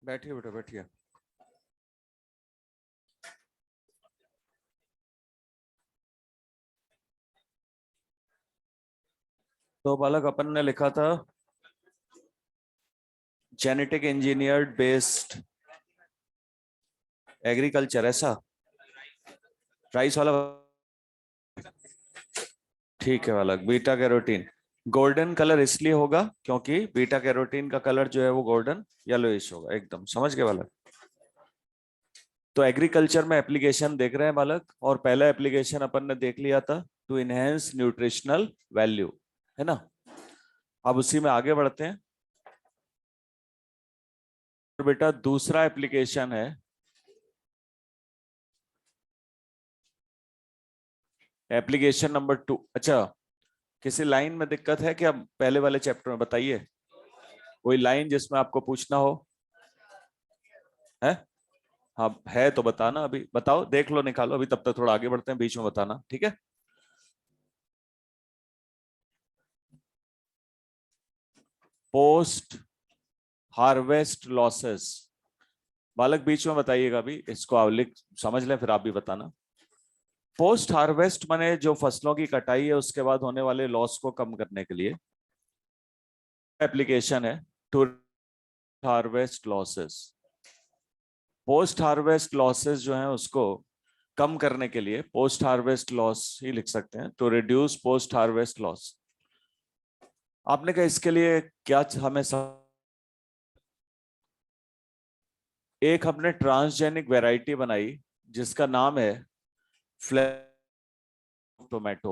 बैठिए बेटा बैठिए। तो बालक अपन ने लिखा था जेनेटिक इंजीनियर्ड बेस्ड एग्रीकल्चर, ऐसा राइस वाला। ठीक है बालक। बीटा कैरोटीन गोल्डन कलर इसलिए होगा क्योंकि बीटा कैरोटीन का कलर जो है वो गोल्डन येलोइश होगा। एकदम समझ गए बालक। तो एग्रीकल्चर में एप्लीकेशन देख रहे हैं बालक, और पहला एप्लीकेशन अपन ने देख लिया था टू इनहेंस न्यूट्रिशनल वैल्यू, है ना। अब उसी में आगे बढ़ते हैं। तो बेटा दूसरा एप्लीकेशन है एप्लीकेशन नंबर 2। अच्छा, किसी लाइन में दिक्कत है क्या पहले वाले चैप्टर में? बताइए कोई लाइन जिसमें आपको पूछना हो। है? हाँ है तो बताना, अभी बताओ, देख लो निकालो अभी, तब तक थोड़ा आगे बढ़ते हैं, बीच में बताना, ठीक है। पोस्ट हार्वेस्ट लॉसेस, बालक बीच में बताइएगा, अभी इसको आप लिख समझ लें फिर आप भी बताना। पोस्ट हार्वेस्ट माने जो फसलों की कटाई है उसके बाद होने वाले लॉस को कम करने के लिए एप्लीकेशन है to harvest losses. Post harvest losses जो हैं उसको कम करने के लिए पोस्ट हार्वेस्ट लॉस ही लिख सकते हैं, to reduce post harvest loss. आपने कहा इसके लिए क्या हमें एक हमने ट्रांसजेनिक वैरायटी बनाई जिसका नाम है टोमेटो।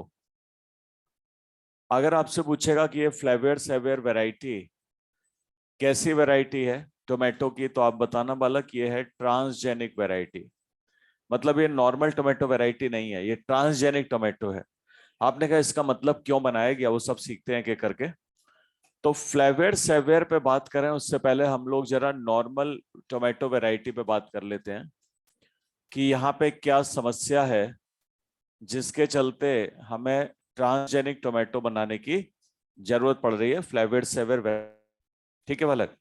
अगर आपसे पूछेगा कि ये फ्लेवर सेवियर वैरायटी कैसी वैरायटी है टोमेटो की, तो आप बताना बालक ये है ट्रांसजेनिक वैरायटी। मतलब ये नॉर्मल टोमेटो वैरायटी नहीं है, ये ट्रांसजेनिक टोमेटो है। आपने कहा इसका मतलब क्यों बनाया गया, वो सब सीखते हैं एक करके। तो फ्लेवर सेवियर पे बात करें उससे पहले हम लोग जरा नॉर्मल टोमेटो वैरायटी पे बात कर लेते हैं कि यहाँ पे क्या समस्या है जिसके चलते हमें ट्रांसजेनिक टोमेटो बनाने की जरूरत पड़ रही है फ्लेवर सेवियर। ठीक है बालक।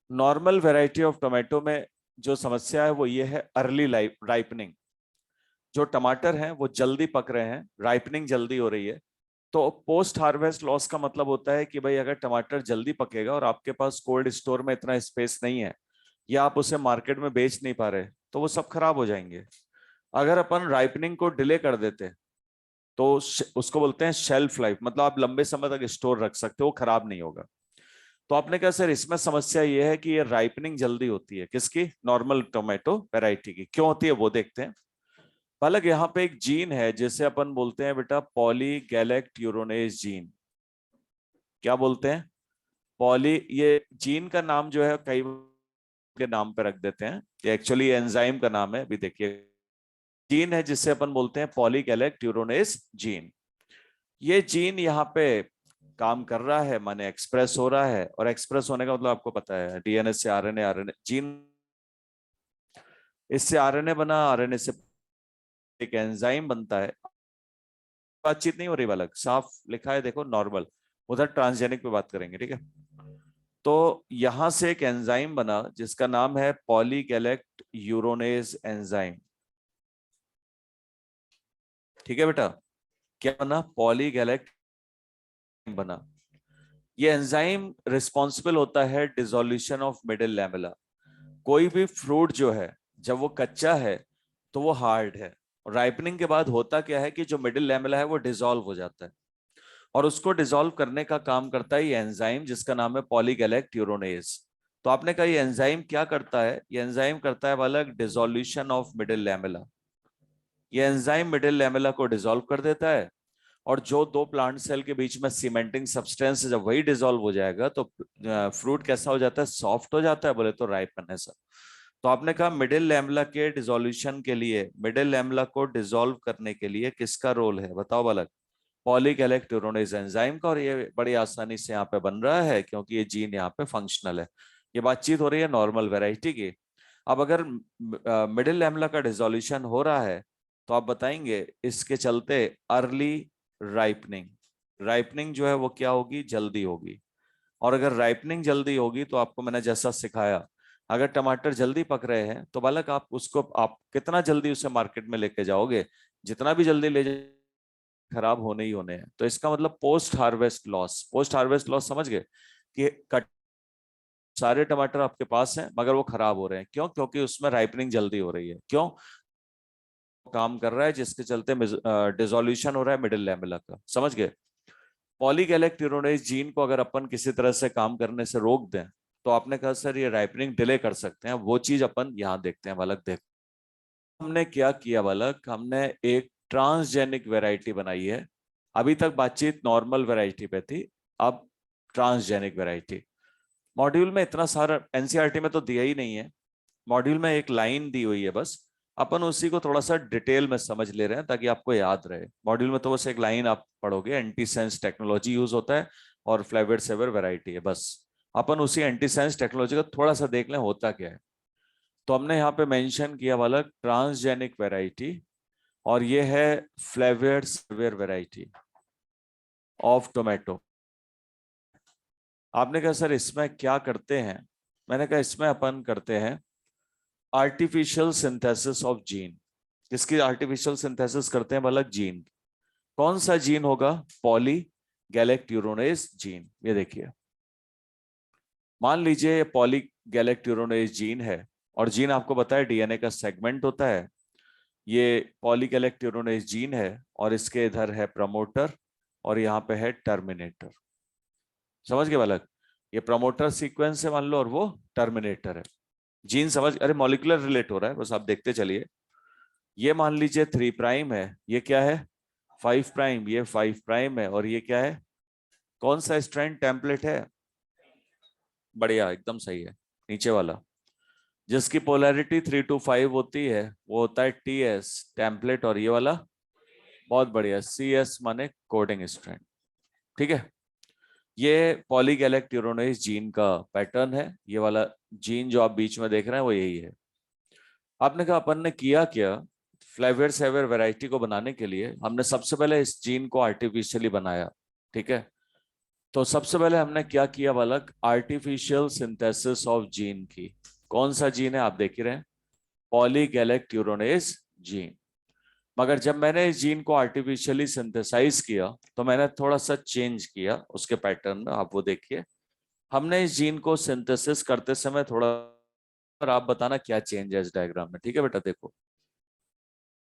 नॉर्मल वैरायटी ऑफ टोमेटो में जो समस्या है वो ये है अर्ली राइपनिंग। जो टमाटर हैं वो जल्दी पक रहे हैं, राइपनिंग जल्दी हो रही है। तो पोस्ट हार्वेस्ट लॉस का मतलब होता है कि भाई अगर टमाटर जल्दी पकेगा और आपके पास कोल्ड स्टोर में इतना स्पेस नहीं है या आप उसे मार्केट में बेच नहीं पा रहे, तो वो सब खराब हो जाएंगे। अगर अपन राइपनिंग को डिले कर देते तो उसको बोलते हैं शेल्फ लाइफ, मतलब आप लंबे समय तक स्टोर रख सकते हो, वो खराब नहीं होगा। तो आपने कहा सर इसमें समस्या ये है कि ये राइपनिंग जल्दी होती है, किसकी? नॉर्मल टोमेटो वैरायटी की। क्यों होती है वो देखते हैं। हालांकि यहाँ पे एक जीन है जिसे अपन बोलते हैं बेटा पॉलीगैलेक्टयूरोनेज जीन। क्या बोलते हैं? पॉली, ये जीन का नाम जो है कई के नाम पे रख देते हैं, ये एक्चुअली एंजाइम का नाम है। अभी देखिए जीन है जिसे अपन बोलते हैं पॉलीगैलेक्टयूरोनेज जीन। ये जीन यहाँ पे काम कर रहा है, माने एक्सप्रेस हो रहा है। और एक्सप्रेस होने का मतलब आपको पता है, डीएनए से आरएनए, आरएनए जीन, इससे आरएनए बना, आरएनए से एक एंजाइम बनता है। बातचीत नहीं हो रही बालक, साफ लिखा है देखो नॉर्मल। उधर ट्रांसजेनिक पे बात करेंगे, ठीक है। तो यहां से एक एंजाइम बना जिसका नाम है पॉलीगैलेक्ट यूरोनेज एंजाइम। ठीक है बेटा, क्या बना? पॉलीगैलेक्ट बना। ये एंजाइम रिस्पॉन्सिबल होता है डिसोल्यूशन ऑफ मिडिल लैमेला। कोई भी फ्रूट जो है जब वो कच्चा है तो वो हार्ड है, राइपनिंग के बाद होता क्या है कि जो मिडिल लैमेला है वो डिसॉल्व हो जाता है, और उसको डिसॉल्व करने का काम करता है ये एंजाइम जिसका नाम है पॉलीगैलेक्ट यूरोनेज। तो आपने कहा ये एंजाइम क्या करता है? ये एंजाइम करता है वाला डिसोल्यूशन ऑफ मिडिल लैमेला। ये एंजाइम मिडिल लैमेला को डिसॉल्व कर देता है, और जो दो प्लांट सेल के बीच में सीमेंटिंग सब्सटेंस जब वही डिसॉल्व हो जाएगा तो फ्रूट कैसा हो जाता है? सॉफ्ट हो जाता है, बोले तो राइपन ऐसा। तो आपने कहा मिडिल लैमेला के डिसोल्यूशन के लिए, मिडिल लैमेला को डिसॉल्व करने के लिए किसका रोल है बताओ बालक? पॉलीगैलेक्ट यूरोनेज एंजाइम का। और ये बड़ी आसानी से यहाँ पे बन रहा है क्योंकि ये जीन यहाँ पे फंक्शनल है। ये बातचीत हो रही है नॉर्मल वैरायटी की। अब अगर मिडिल लैमेला का डिसोल्यूशन हो रहा है तो आप बताएंगे इसके चलते अर्ली राइपनिंग, राइपनिंग जो है वो क्या होगी? जल्दी होगी। और अगर राइपनिंग जल्दी होगी तो आपको मैंने जैसा सिखाया, अगर टमाटर जल्दी पक रहे हैं तो बालक आप कितना जल्दी उसे मार्केट में लेके जाओगे, जितना भी जल्दी ले जाए खराब होने ही होने हैं। तो इसका मतलब post harvest loss, post harvest loss समझ गए कि सारे टमाटर आपके पास हैं मगर वो खराब हो रहे हैं, क्यों? क्योंकि उसमें राइपनिंग जल्दी हो रही है। क्यों? काम कर रहा है जिसके चलते डिसोल्यूशन हो रहा है मिडिल लैमेला का। समझ गए? पॉलीगैलेक्टोरोनेज जीन को अगर अपन किसी तरह से काम करने से रोक दें तो आपने कहा सर ये राइपनिंग डिले कर सकते हैं, वो चीज अपन यहाँ देखते हैं बालक। देख हमने क्या किया बालक, हमने एक ट्रांसजेनिक वैरायटी बनाई है। अभी तक बातचीत नॉर्मल वैरायटी पे थी, अब ट्रांसजेनिक वैरायटी। मॉड्यूल में इतना सारा एनसीईआरटी में तो दिया ही नहीं है, मॉड्यूल में एक लाइन दी हुई है बस, अपन उसी को थोड़ा सा डिटेल में समझ ले रहे हैं ताकि आपको याद रहे। मॉड्यूल में तो बस एक लाइन आप पढ़ोगे, एंटी सेंस टेक्नोलॉजी यूज होता है और फ्लेवर्ड सेवर वैरायटी है, बस अपन उसी एंटी सेंस टेक्नोलॉजी का थोड़ा सा देख लें होता क्या है। तो हमने यहाँ पे मेंशन किया वाला ट्रांसजेनिक वैरायटी, और ये है flavr savr variety of tomato. आपने कहा सर इसमें क्या करते हैं? मैंने कहा इसमें अपन करते हैं आर्टिफिशियल सिंथेसिस ऑफ जीन। किसकी आर्टिफिशियल सिंथेसिस करते हैं बालक? जीन। कौन सा जीन होगा? Poly galacturonase gene. ये देखिए, मान लीजिए ये पॉली गैलेक्टोरोनेज जीन है, और जीन आपको पता है डीएनए का सेगमेंट होता है। ये पॉली गैलेक्टोरोनेज जीन है और इसके इधर है प्रमोटर और यहाँ पे है टर्मिनेटर। समझ गए बालक? ये प्रमोटर सीक्वेंस है मान लो, और वो टर्मिनेटर है। जीन समझ, अरे मॉलिक्यूलर रिलेट हो रहा है, बस आप देखते चलिए। ये मान लीजिए 3' है, ये क्या है? 5', ये 5' है, और ये क्या है? कौन सा स्ट्रैंड टेम्पलेट है? बढ़िया, एकदम सही है, नीचे वाला जिसकी पोलैरिटी 3 to 5 होती है वो होता है TS टेम्पलेट, और ये वाला बहुत बढ़िया CS माने कोडिंग स्ट्रैंड। ठीक है, ये पॉलीगैलेक्टोरोनेज जीन का पैटर्न है। ये वाला जीन जो आप बीच में देख रहे हैं वो यही है। आपने कहा अपन ने किया क्या? फ्लेवर सेवर वैरायटी को बनाने के लिए हमने सबसे पहले इस जीन को आर्टिफिशियली बनाया। ठीक है, तो सबसे पहले हमने क्या किया बालक? आर्टिफिशियल सिंथेसिस ऑफ जीन की। कौन सा जीन है? आप देख ही रहे हैं, पॉलीगैलेक्टोरोनेज जीन। मगर जब मैंने इस जीन को आर्टिफिशियली सिंथेसाइज किया तो मैंने थोड़ा सा चेंज किया उसके पैटर्न में, आप वो देखिए। हमने इस जीन को सिंथेसिस करते समय थोड़ा, और आप बताना क्या चेंज है इस डायग्राम में। ठीक है बेटा, देखो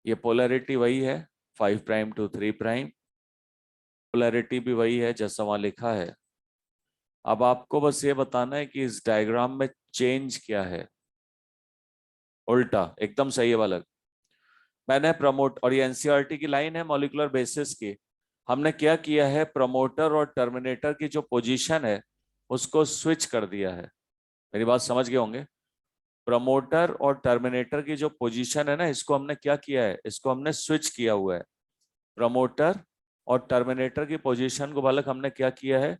ये पोलैरिटी वही है 5' to 3', पोलैरिटी भी वही है जैसा वहां लिखा है। अब आपको बस ये बताना है कि इस डायग्राम में चेंज क्या है। उल्टा, एकदम सही है बालक। मैंने प्रमोट, और ये एनसीईआरटी की लाइन है मॉलिक्यूलर बेसिस की। हमने क्या किया है? प्रमोटर और टर्मिनेटर की जो पोजीशन है उसको स्विच कर दिया है। मेरी बात समझ गए होंगे? प्रमोटर और टर्मिनेटर की जो पोजीशन है ना, इसको हमने क्या किया है? इसको हमने स्विच किया हुआ है। प्रमोटर और टर्मिनेटर की पोजीशन को बालक हमने क्या किया है?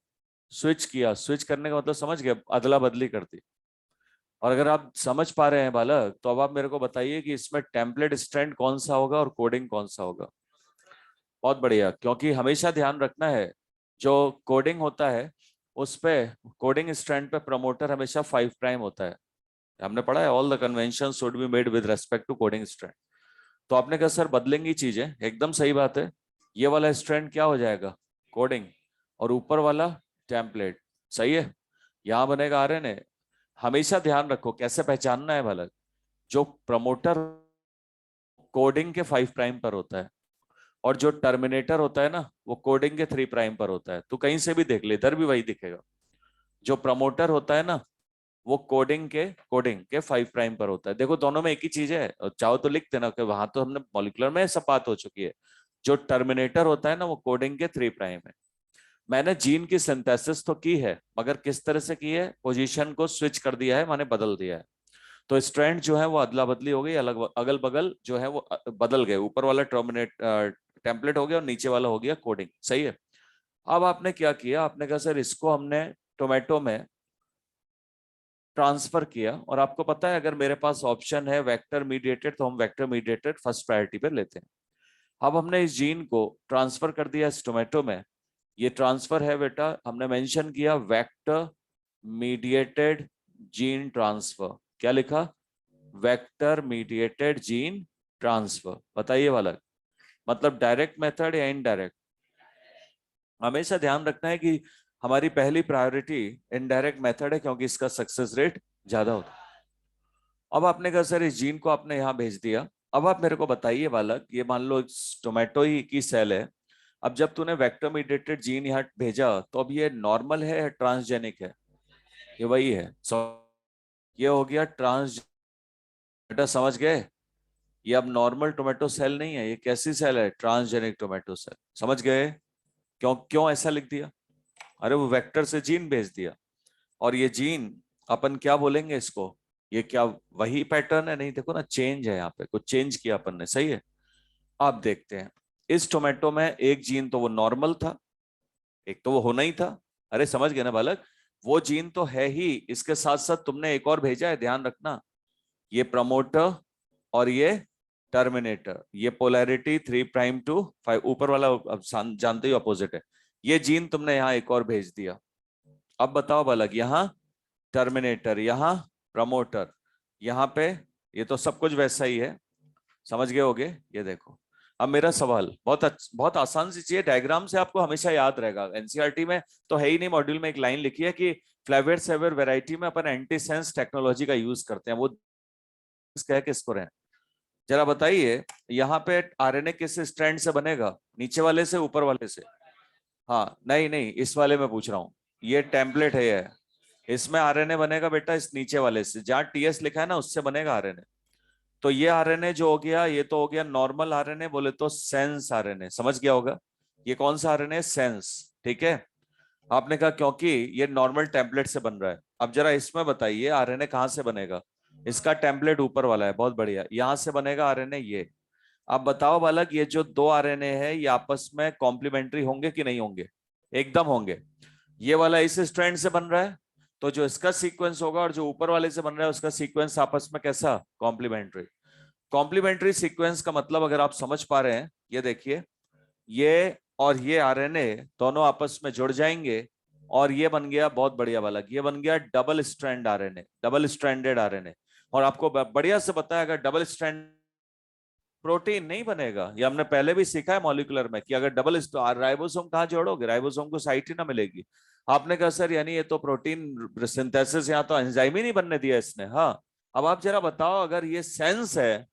स्विच किया। स्विच करने का मतलब समझ गए? अदला बदली कर दी। और अगर आप समझ पा रहे हैं बालक तो अब आप मेरे को बताइए कि इसमें टेम्पलेट स्ट्रैंड कौन सा होगा और कोडिंग कौन सा होगा। बहुत बढ़िया, क्योंकि हमेशा ध्यान रखना है जो कोडिंग होता है उस पे, कोडिंग स्ट्रैंड पे प्रमोटर हमेशा 5' होता है। हमने पढ़ा है all the convention should be made with respect to coding strand. तो आपने कहा सर बदलेंगी चीजें, एकदम सही बात है। ये वाला स्ट्रैंड क्या हो जाएगा? कोडिंग, और ऊपर वाला टेम्पलेट। सही है, यहाँ बनेगा RNA। हमेशा ध्यान रखो कैसे पहचानना है बालक। जो प्रमोटर कोडिंग के 5' पर होता है, और जो टर्मिनेटर होता है ना वो कोडिंग के 3' पर होता है। तो कहीं से भी देख ले, इधर भी वही दिखेगा। जो प्रमोटर होता है ना वो कोडिंग के 5' पर होता है। देखो दोनों में एक ही चीज है, और चाहो तो लिख देना कि वहां तो हमने मॉलिक्यूलर में सब बात हो चुकी है। जो टर्मिनेटर होता है ना वो कोडिंग के 3' है। मैंने जीन की सिंथेसिस तो की है मगर किस तरह से की है? पोजीशन को स्विच कर दिया है, माने बदल दिया है। तो स्ट्रैंड जो है वो अदला बदली हो गई, अलग अगल बगल जो है वो बदल गए। ऊपर वाला टेम्पलेट हो गया और नीचे वाला हो गया कोडिंग। सही है। अब आपने क्या किया? आपने कहा सर इसको हमने टोमेटो में ट्रांसफर किया, और आपको पता है अगर मेरे पास ऑप्शन है वेक्टर मीडिएटेड तो हम वेक्टर मीडिएटेड फर्स्ट प्रायोरिटी पे लेते हैं। अब हमने इस जीन को ट्रांसफर कर दिया इस टोमेटो में। ये ट्रांसफर है बेटा, हमने मेंशन किया वेक्टर मीडिएटेड जीन ट्रांसफर। क्या लिखा? Vector mediated gene transfer. बताइए बालक, मतलब डायरेक्ट मेथड या इनडायरेक्ट? हमेशा ध्यान रखना है कि हमारी पहली प्रायोरिटी इनडायरेक्ट मेथड है, क्योंकि इसका सक्सेस रेट ज्यादा होता है। अब आपने कहा सर इस जीन को आपने यहाँ भेज दिया, अब आप मेरे को बताइए बालक, ये मान लो टोमेटो ही की सेल है, अब जब तूने वेक्टर मीडिएटेड जीन यहाँ भेजा तो अब ये नॉर्मल है या ट्रांसजेनिक है? ये वही है। ये हो गया ट्रांस, बेटा समझ गए? ये अब नॉर्मल टोमेटो सेल नहीं है, ये कैसी सेल है? Transgenic tomato cell. समझ गए? क्यों क्यों ऐसा लिख दिया? अरे वो वेक्टर से जीन भेज दिया, और ये जीन अपन क्या बोलेंगे इसको? ये क्या वही पैटर्न है? नहीं, देखो ना चेंज है, यहाँ पे कुछ चेंज किया अपन ने, सही है। आप देखते हैं इस टोमेटो में एक जीन तो वो नॉर्मल था, एक तो वो होना ही था। अरे समझ गए ना बालक? वो जीन तो है ही, इसके साथ साथ तुमने एक और भेजा है, ध्यान रखना, ये प्रमोटर और ये टर्मिनेटर, ये पोलैरिटी 3' to 5, ऊपर वाला अब जानते ही अपोजिट है। ये जीन तुमने यहाँ एक और भेज दिया। अब बताओ बालक, यहाँ टर्मिनेटर, यहाँ प्रमोटर, यहाँ पे ये तो सब कुछ वैसा ही है। समझ गए होगे? ये देखो, अब मेरा सवाल बहुत आसान सी चीज है, डायग्राम से आपको हमेशा याद रहेगा। एनसीईआरटी में तो है ही नहीं, मॉड्यूल में एक लाइन लिखी है कि फ्लेवर सेवर वैरायटी में अपन एंटीसेंस टेक्नोलॉजी का यूज करते हैं, वो कह किसको रहे? जरा बताइए, यहाँ पे आरएनए किस स्ट्रैंड से बनेगा? नीचे वाले से, ऊपर वाले से? हाँ, नहीं नहीं, इस वाले में पूछ रहा हूँ, ये टेम्पलेट है ये, इसमें आरएनए बनेगा बेटा इस नीचे वाले से, जहाँ टीएस लिखा है ना उससे बनेगा आरएनए। तो ये आरएनए जो हो गया, ये तो हो गया नॉर्मल आरएनए, बोले तो सेंस आरएनए। समझ गया होगा? ये कौन सा आरएनए? सेंस। ठीक है, आपने कहा क्योंकि ये नॉर्मल टेम्पलेट से बन रहा है। अब जरा इसमें बताइए आरएनए कहाँ से बनेगा? इसका टेम्पलेट ऊपर वाला है, बहुत बढ़िया, यहां से बनेगा आरएनए ये। अब बताओ बालक, ये जो दो आरएनए है ये आपस में कॉम्प्लीमेंट्री होंगे कि नहीं होंगे? एकदम होंगे। ये वाला इस स्ट्रैंड से बन रहा है, तो जो इसका सीक्वेंस होगा और जो ऊपर वाले से बन रहा है उसका सीक्वेंस आपस में कैसा? कॉम्प्लीमेंट्री। कॉम्प्लीमेंट्री सीक्वेंस का मतलब अगर आप समझ पा रहे हैं, ये देखिए, ये और ये आरएनए दोनों आपस में जुड़ जाएंगे और ये बन गया, बहुत बढ़िया बालक, ये बन गया double strand RNA, double stranded RNA. और आपको बढ़िया से बताया, अगर डबल स्ट्रैंड प्रोटीन नहीं बनेगा, ये हमने पहले भी सीखा है मॉलिक्यूलर में कि अगर डबल राइबोसोम कहाँ जोड़ोगे? राइबोसोम को साइट ही ना मिलेगी। आपने कहा सर यानी ये तो प्रोटीन सिंथेसिस, यहाँ तो एंजाइम ही नहीं बनने दिया इसने। हाँ, अब आप जरा बताओ, अगर ये सेंस है,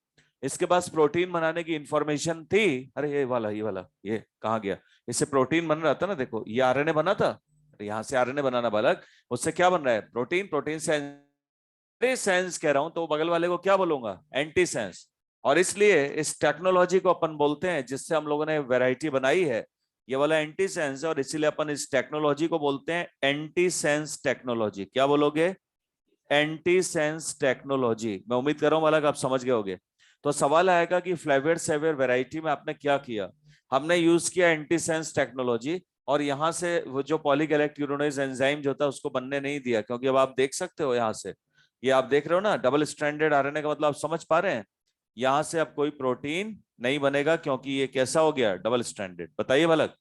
इसके पास प्रोटीन बनाने की इंफॉर्मेशन थी, अरे ये वाला ये कहाँ गया? इससे प्रोटीन बन रहा था ना, देखो ये आरएनए बना था, यहाँ से आरएनए बनाना बालक, उससे क्या बन रहा है? प्रोटीन। प्रोटीन से सेंस कह रहा हूं तो बगल वाले को क्या बोलूंगा? Anti sense. और इसलिए इस टेक्नोलॉजी को अपन बोलते हैं, जिससे हम लोगों ने वैरायटी बनाई है, ये वाला एंटी सेंस है, और इसीलिए अपन इस टेक्नोलॉजी को बोलते हैं एंटी सेंस टेक्नोलॉजी। क्या बोलोगे? Anti sense technology. मैं उम्मीद कर रहा हूं बालक आप समझ गए होगे। तो सवाल आएगा कि फ्लेवर सेवियर वैरायटी में आपने क्या किया? हमने यूज किया एंटी सेंस टेक्नोलॉजी, और यहां से वो जो पॉलीगैलेक्टूरोनेज एंजाइम जो था उसको बनने नहीं दिया, क्योंकि अब आप देख सकते हो यहाँ से, ये आप देख रहे हो ना, डबल स्ट्रैंडेड आरएनए का मतलब आप समझ पा रहे हैं? यहां से अब कोई प्रोटीन नहीं बनेगा, क्योंकि ये कैसा हो गया? Double stranded. बताइए बालक,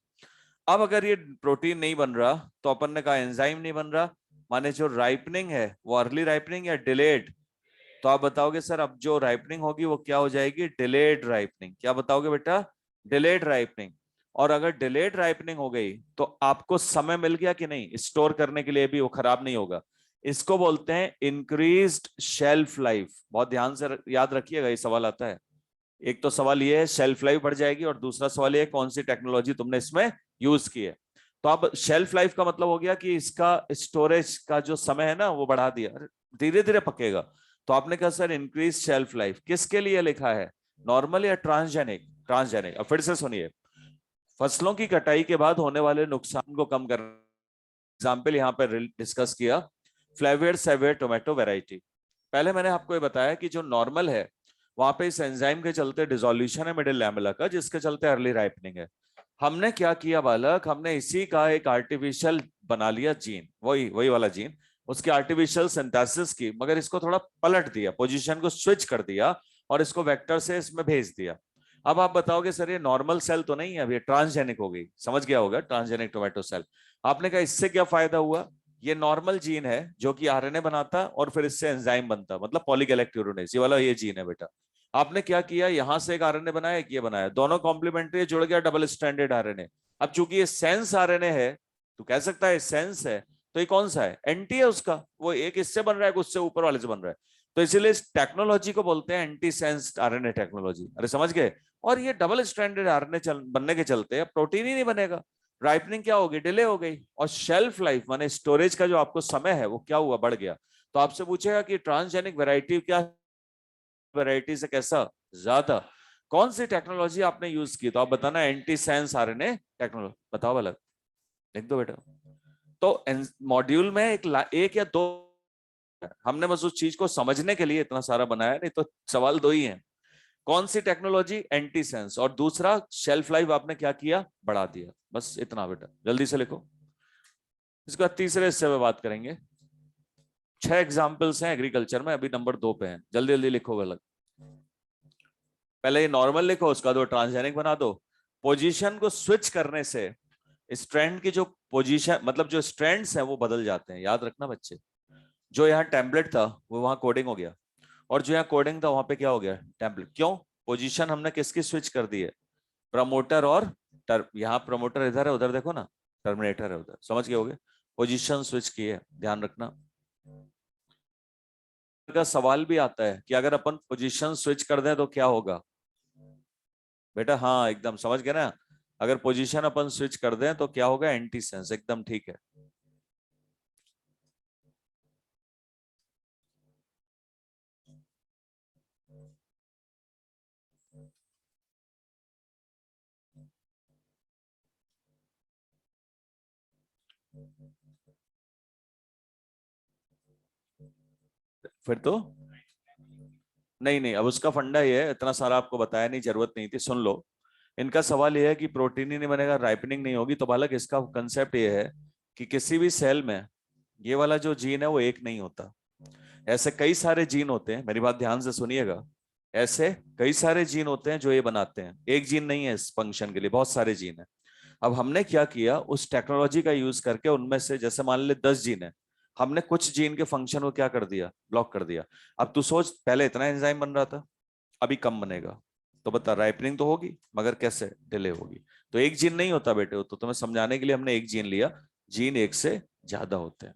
अब अगर ये प्रोटीन नहीं बन रहा तो अपन ने कहा एंजाइम नहीं बन रहा, माने जो राइपनिंग है वो अर्ली राइपनिंग या डिलेड? तो आप बताओगे सर अब जो राइपनिंग होगी वो क्या हो जाएगी? Delayed ripening. क्या बताओगे बेटा? Delayed ripening. और अगर डिलेड राइपनिंग हो गई तो आपको समय मिल गया कि नहीं स्टोर करने के लिए भी, वो खराब नहीं होगा। इसको बोलते हैं इंक्रीज्ड शेल्फ लाइफ। बहुत ध्यान से याद रखिएगा, ये सवाल आता है। एक तो सवाल ये है शेल्फ लाइफ बढ़ जाएगी, और दूसरा सवाल ये है कौन सी टेक्नोलॉजी तुमने इसमें यूज की है। तो अब शेल्फ लाइफ का मतलब हो गया कि इसका स्टोरेज का जो समय है ना वो बढ़ा दिया, धीरे धीरे पकेगा। तो आपने कहा सर इंक्रीज शेल्फ लाइफ किसके लिए लिखा है? नॉर्मल या ट्रांसजेनिक? ट्रांसजेनिक। अब फिर से सुनिए, फसलों की कटाई के बाद होने वाले नुकसान को कम करना, एग्जाम्पल यहाँ पर डिस्कस किया फ्लेवर सेवियर टोमेटो वेराइटी। पहले मैंने आपको ये बताया कि जो नॉर्मल है वहां पे इस एंजाइम के चलते डिसोल्यूशन है मिडिल लैमेला का, जिसके चलते अर्ली राइपनिंग है। हमने क्या किया बालक, हमने इसी का एक आर्टिफिशियल बना लिया जीन, वही वही वाला जीन, उसकी आर्टिफिशियल सिंथेसिस की, मगर इसको थोड़ा पलट दिया, पोजीशन को स्विच कर दिया, और इसको वेक्टर से इसमें भेज दिया। अब आप बताओगे सर ये नॉर्मल सेल तो नहीं है, अब ये ट्रांसजेनिक हो गई। समझ गया होगा, ट्रांसजेनिक टोमेटो सेल। आपने कहा इससे क्या फायदा हुआ? ये नॉर्मल जीन है जो कि आरएनए बनाता और फिर इससे एंजाइम बनता, मतलब पॉलीगैलेक्टूरोनेज, ये वाला ये जीन है बेटा। आपने क्या किया, यहां से एक आरएनए बनाया, एक ये बनाया, दोनों कॉम्प्लीमेंट्री, जुड़ गया डबल स्ट्रैंडेड आरएनए। अब चूंकि ये सेंस आरएनए है, तो कह सकता है सेंस है, तो ये कौन सा है, एंटी है उसका, वो एक इससे बन रहा है, उससे ऊपर वाले से बन रहा है। तो इसीलिए इस टेक्नोलॉजी को बोलते हैं एंटी सेंस आरएनए टेक्नोलॉजी। अरे समझ गए। और ये डबल स्ट्रैंडेड आरएनए बनने के चलते प्रोटीन ही नहीं बनेगा, राइपनिंग क्या होगी, डिले हो गई, और शेल्फ लाइफ माने स्टोरेज का जो आपको समय है वो क्या हुआ, बढ़ गया। तो आपसे पूछेगा कि ट्रांसजेनिक वैरायटी क्या, वैरायटी से कैसा ज्यादा, कौन सी टेक्नोलॉजी आपने यूज की, तो आप बताना एंटी सेंस आरएनए टेक्नोलॉजी, बताओ अलग, लिख दो बेटा। तो मॉड्यूल में एक या दो, हमने बस उस चीज को समझने के लिए इतना सारा बनाया, नहीं तो सवाल दो ही हैं। कौन सी टेक्नोलॉजी, एंटी सेंस, और दूसरा शेल्फ लाइफ आपने क्या किया, बढ़ा दिया, बस इतना बेटा, जल्दी से लिखो। इसके बाद तीसरे हिस्से में बात करेंगे। 6 एग्जाम्पल्स हैं एग्रीकल्चर में, अभी नंबर 2 पे हैं, जल्दी जल्दी लिखो गलत। पहले ये नॉर्मल लिखो, उसका दो ट्रांसजेनिक बना दो। पोजीशन को स्विच करने से स्ट्रैंड की जो पोजीशन, मतलब जो स्ट्रैंड्स हैं वो बदल जाते हैं, याद रखना बच्चे। जो यहाँ टेम्पलेट था वो वहां कोडिंग हो गया, और जो यहाँ कोडिंग था वहां पे क्या हो गया, टेम्पलेट। क्यों, पोजीशन हमने किसकी स्विच कर दी है, प्रमोटर और यहाँ प्रमोटर इधर है, उधर देखो ना टर्मिनेटर है उधर, समझ गए होगे, पोजीशन स्विच की है, ध्यान रखना। का सवाल भी आता है कि अगर अपन पोजीशन स्विच कर दें तो क्या होगा बेटा, हाँ एकदम समझ गए ना, अगर पोजीशन अपन स्विच कर दें तो क्या होगा, एंटी सेंस, एकदम ठीक है। फिर तो नहीं नहीं, अब उसका फंडा ये है, इतना सारा आपको बताया नहीं, जरूरत नहीं थी, सुन लो। इनका सवाल ये है कि प्रोटीन ही नहीं बनेगा, राइपनिंग नहीं होगी, तो बालक इसका कंसेप्ट ये है कि किसी भी सेल में ये वाला जो जीन है वो एक नहीं होता, ऐसे कई सारे जीन होते हैं, मेरी बात ध्यान से सुनिएगा। ऐसे कई सारे जीन होते हैं जो ये बनाते हैं, एक जीन नहीं है इस फंक्शन के लिए, बहुत सारे जीन है। अब हमने क्या किया, उस टेक्नोलॉजी का यूज करके उनमें से जैसे मान ले 10 जीन है, हमने कुछ जीन के फंक्शन को क्या कर दिया, ब्लॉक कर दिया। अब तू सोच, पहले इतना एंजाइम बन रहा था, अभी कम बनेगा, तो बता राइपनिंग तो होगी मगर कैसे, डिले होगी। तो एक जीन नहीं होता बेटे, तो तुम्हें समझाने के लिए हमने एक जीन लिया, जीन एक से ज्यादा होते हैं,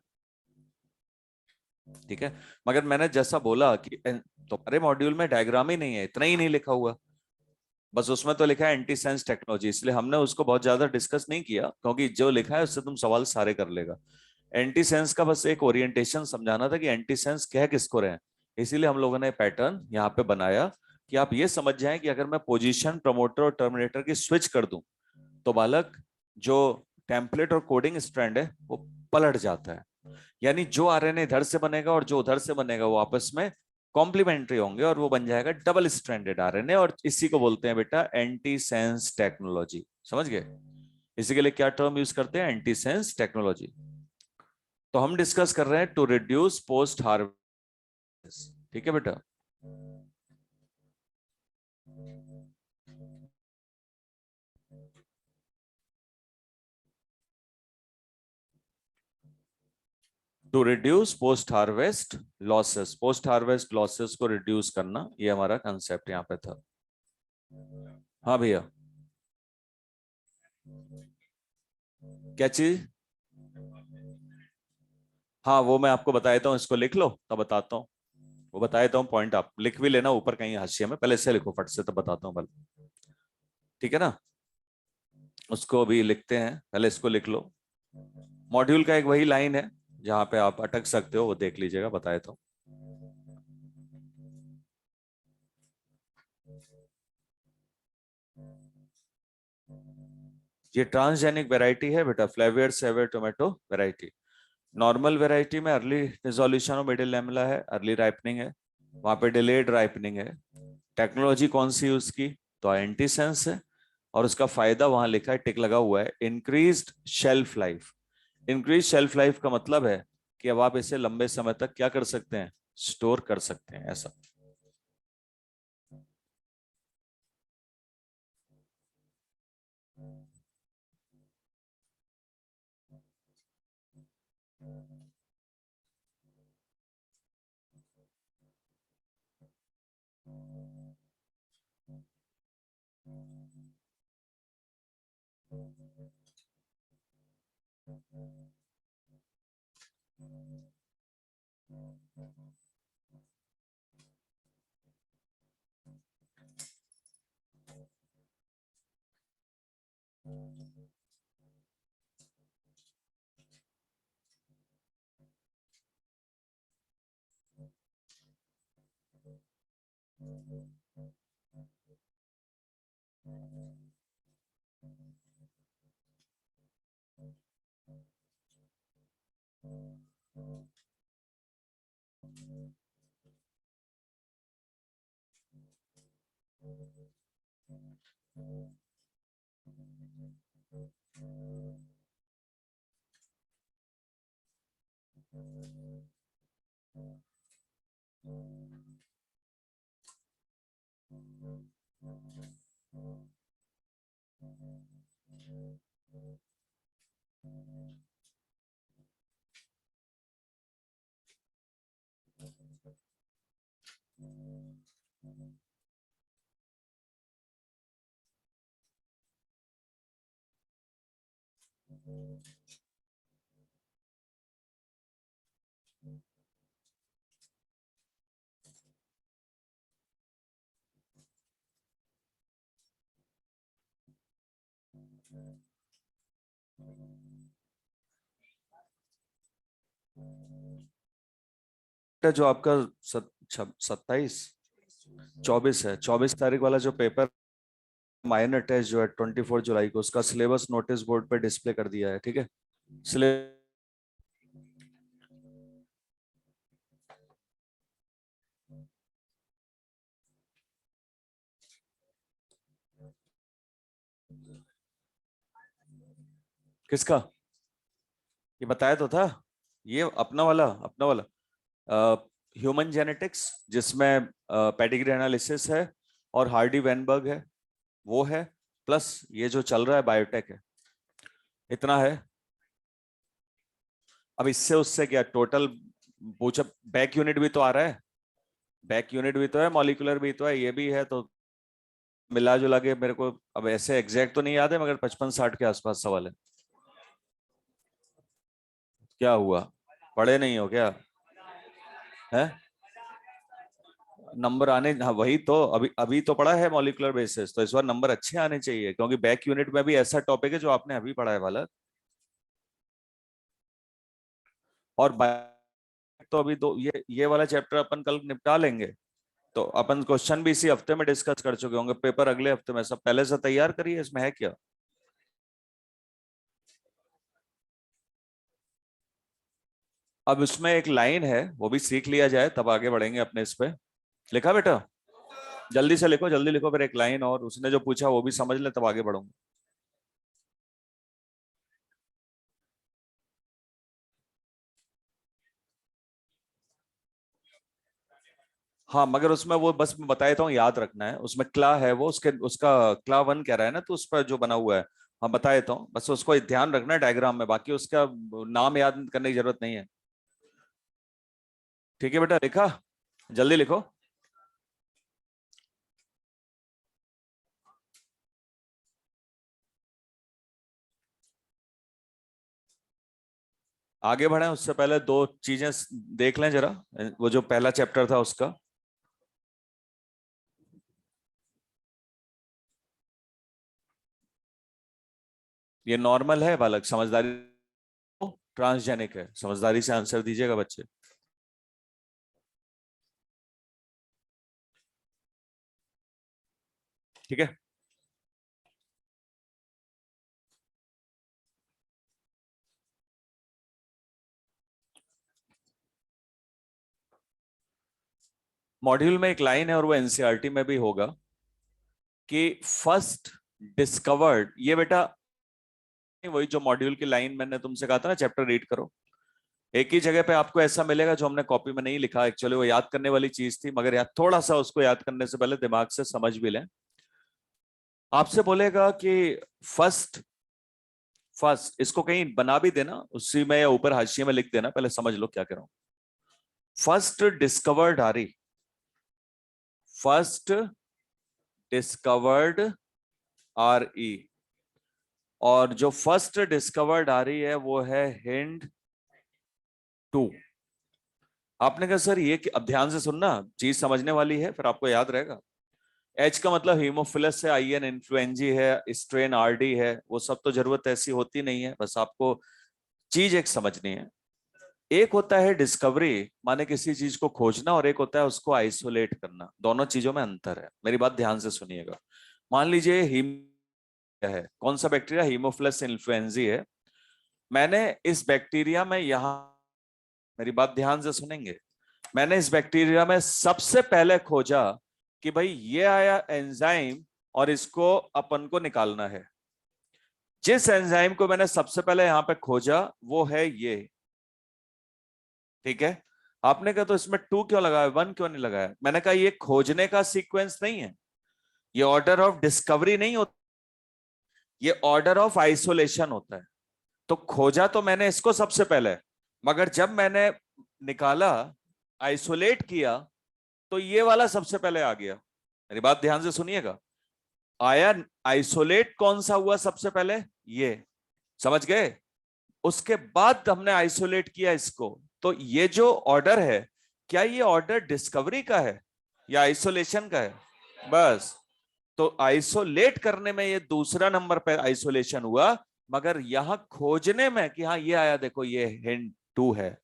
ठीक है। मगर मैंने जैसा बोला कि तुम्हारे मॉड्यूल में डायग्राम ही नहीं है, इतना ही नहीं लिखा हुआ, बस उसमें तो लिखा है एंटी सेंस टेक्नोलॉजी, इसलिए हमने उसको बहुत ज्यादा डिस्कस नहीं किया, क्योंकि जो लिखा है उससे तुम सवाल सारे कर लेगा। एंटी सेंस का बस एक ओरिएंटेशन समझाना था कि एंटी सेंस कह किसको रहे हैं, इसीलिए हम लोगों ने पैटर्न यहाँ पे बनाया कि आप ये समझ जाएं कि अगर मैं पोजीशन, प्रमोटर और टर्मिनेटर की स्विच कर दूं, तो बालक जो टेम्पलेट और कोडिंग स्ट्रैंड है वो पलट जाता है, यानी जो आरएनए इधर से बनेगा और जो उधर से बनेगा वो आपस में कॉम्प्लीमेंट्री होंगे, और वो बन जाएगा डबल स्ट्रैंडेड आरएनए, और इसी को बोलते हैं बेटा एंटी सेंस टेक्नोलॉजी, समझ गए। इसी के लिए क्या टर्म यूज करते हैं, एंटी सेंस टेक्नोलॉजी। तो हम डिस्कस कर रहे हैं टू रिड्यूस पोस्ट हार्वेस्ट, ठीक है बेटा। To reduce post harvest losses, post harvest losses को रिड्यूस करना, ये हमारा कंसेप्ट यहाँ पे था। हाँ भैया, क्या चीज, हाँ वो मैं आपको बता देता हूँ, इसको लिख लो तब बताता हूँ, वो बता देता हूँ पॉइंट, आप लिख भी लेना ऊपर कहीं हाशिए में, पहले इससे लिखो फट से तब बताता हूँ, बल ठीक है ना। उसको अभी लिखते हैं, पहले इसको लिख लो। मॉड्यूल का एक वही लाइन है जहां पे आप अटक सकते हो, वो देख लीजिएगा, बता देता हूँ। ये ट्रांसजेनिक वैरायटी है बेटा, Flavr Savr tomato variety. Normal variety में अर्ली रिजोल्यूशन और मिडिल लैमेला है, अर्ली राइपनिंग है, वहां पे डिलेड राइपनिंग है। टेक्नोलॉजी कौन सी यूज की, तो एंटीसेंस है, और उसका फायदा वहां लिखा है, टिक लगा हुआ है, increased shelf life. Increase shelf life का मतलब है कि अब आप इसे लंबे समय तक क्या कर सकते हैं, स्टोर कर सकते हैं, ऐसा। जो आपका 27 24 है, 24 तारीख वाला जो पेपर माइनर टेस्ट जो है 24 जुलाई को, उसका सिलेबस नोटिस बोर्ड पे डिस्प्ले कर दिया है, ठीक है। सिलेबस किसका, ये बताया तो था, ये अपना वाला ह्यूमन जेनेटिक्स, जिसमें पेडिग्री एनालिसिस है और हार्डी वेनबर्ग है, वो है, प्लस ये जो चल रहा है बायोटेक है, इतना है। अब इससे उससे क्या टोटल पूछा, बैक यूनिट भी तो आ रहा है, बैक यूनिट भी तो है, मॉलिक्यूलर भी तो है, ये भी है, तो मिला जुला के मेरे को अब ऐसे एग्जैक्ट तो नहीं याद है, मगर 55-60 के आसपास सवाल है। क्या हुआ, पढ़े नहीं हो क्या है? नंबर आने, हाँ वही तो, अभी अभी तो पढ़ा है मॉलिक्यूलर बेसिस, तो इस बार नंबर अच्छे आने चाहिए, क्योंकि बैक यूनिट में भी ऐसा टॉपिक है जो आपने अभी पढ़ा है वाला। और तो अभी दो, ये वाला चैप्टर अपन कल निपटा लेंगे, तो अपन क्वेश्चन भी इसी हफ्ते में डिस्कस कर चुके होंगे, पेपर अगले हफ्ते में, सब पहले से तैयार करिए, इसमें है क्या। अब उसमें एक लाइन है, वो भी सीख लिया जाए तब आगे बढ़ेंगे अपने इस पे। लिखा बेटा, जल्दी से लिखो, जल्दी लिखो, फिर एक लाइन और उसने जो पूछा वो भी समझ ले तब आगे बढ़ूंगा। हाँ मगर उसमें वो बस मैं बता देता हूँ, याद रखना है, उसमें क्ला है वो, उसके उसका क्ला वन कह रहा है ना, तो उस पर जो बना हुआ है, हाँ बता देता हूँ, बस उसको ध्यान रखना है डायग्राम में, बाकी उसका नाम याद करने की जरूरत नहीं है। ठीक है बेटा, लिखा, जल्दी लिखो। आगे बढ़े उससे पहले दो चीजें देख लें जरा, वो जो पहला चैप्टर था उसका। ये नॉर्मल है बालक, समझदारी, ट्रांसजेनिक है, समझदारी से आंसर दीजिएगा बच्चे। ठीक है, मॉड्यूल में एक लाइन है और वो एनसीईआरटी में भी होगा कि फर्स्ट डिस्कवर्ड, ये बेटा वही जो मॉड्यूल की लाइन मैंने तुमसे कहा था ना, चैप्टर रीड करो, एक ही जगह पे आपको ऐसा मिलेगा जो हमने कॉपी में नहीं लिखा, एक्चुअली वो याद करने वाली चीज थी, मगर याद थोड़ा सा उसको याद करने से पहले दिमाग से समझ भी लें। आपसे बोलेगा कि फर्स्ट फर्स्ट, इसको कहीं बना भी देना उसी में या ऊपर हाशिए में लिख देना, पहले समझ लो क्या कह रहा हूं। फर्स्ट डिस्कवर्ड आरी, फर्स्ट डिस्कवर्ड आर ई, और जो फर्स्ट डिस्कवर्ड आ रही है वो है हिंड 2। आपने कहा सर ये अब ध्यान से सुनना, चीज समझने वाली है फिर आपको याद रहेगा। एच का मतलब हीमोफिलस है, आई एन इन्फ्लुएंजी है, स्ट्रेन आरडी है, वो सब तो जरूरत ऐसी होती नहीं है, बस आपको चीज एक समझनी है। एक होता है डिस्कवरी, माने किसी चीज को खोजना, और एक होता है उसको आइसोलेट करना। दोनों चीजों में अंतर है, मेरी बात ध्यान से सुनिएगा। मान लीजिए हीम है, कौन सा बैक्टीरिया, हीमोफिलस इन्फ्लुएंजी है। मैंने इस बैक्टीरिया में यहां, मेरी बात ध्यान से सुनेंगे, मैंने इस बैक्टीरिया में सबसे पहले खोजा कि भाई ये आया एंजाइम और इसको अपन को निकालना है। जिस एंजाइम को मैंने सबसे पहले यहां पे खोजा वो है ये, ठीक है। आपने कहा तो इसमें 2 क्यों लगाया, 1 क्यों नहीं लगाया? मैंने कहा ये खोजने का सीक्वेंस नहीं है, ये ऑर्डर ऑफ डिस्कवरी नहीं होता, ये ऑर्डर ऑफ आइसोलेशन होता है। तो खोजा तो मैंने इसको सबसे पहले, मगर जब मैंने निकाला, आइसोलेट किया, तो ये वाला सबसे पहले आ गया। मेरी बात ध्यान से सुनिएगा, आया आइसोलेट कौन सा हुआ सबसे पहले, ये, समझ गए? उसके बाद हमने आइसोलेट किया इसको। तो ये जो ऑर्डर है, क्या ये ऑर्डर डिस्कवरी का है या आइसोलेशन का है? बस, तो आइसोलेट करने में ये दूसरा नंबर पे आइसोलेशन हुआ, मगर यहां खोजने में कि हाँ ये आया, देखो ये हिंट 2 है।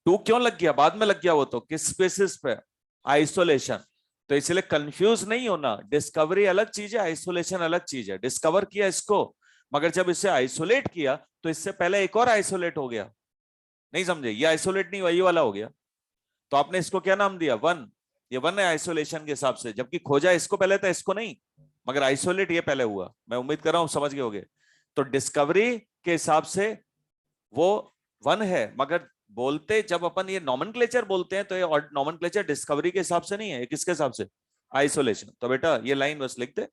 2 क्यों लग गया, बाद में लग गया वो, तो किस बेसिस पे, आइसोलेशन। तो इसलिए कंफ्यूज नहीं होना, डिस्कवरी अलग चीज है, आइसोलेशन अलग चीज है। डिस्कवर किया इसको, मगर जब इसे आइसोलेट किया तो इससे पहले एक और आइसोलेट हो गया, नहीं समझे? ये आइसोलेट नहीं हुआ, ये वाला हो गया। तो आपने इसको क्या नाम दिया, 1। ये 1 है आइसोलेशन के हिसाब से, जबकि खोजा इसको पहले था, इसको नहीं, मगर आइसोलेट ये पहले हुआ। मैं उम्मीद कर रहा हूं समझ गए होगे। तो डिस्कवरी के हिसाब से वो 1 है, मगर बोलते जब अपन ये नॉमेनक्लेचर बोलते हैं तो ये नॉमेनक्लेचर डिस्कवरी के हिसाब से नहीं है, किसके हिसाब से, आइसोलेशन। तो बेटा ये लाइन बस लिख दे,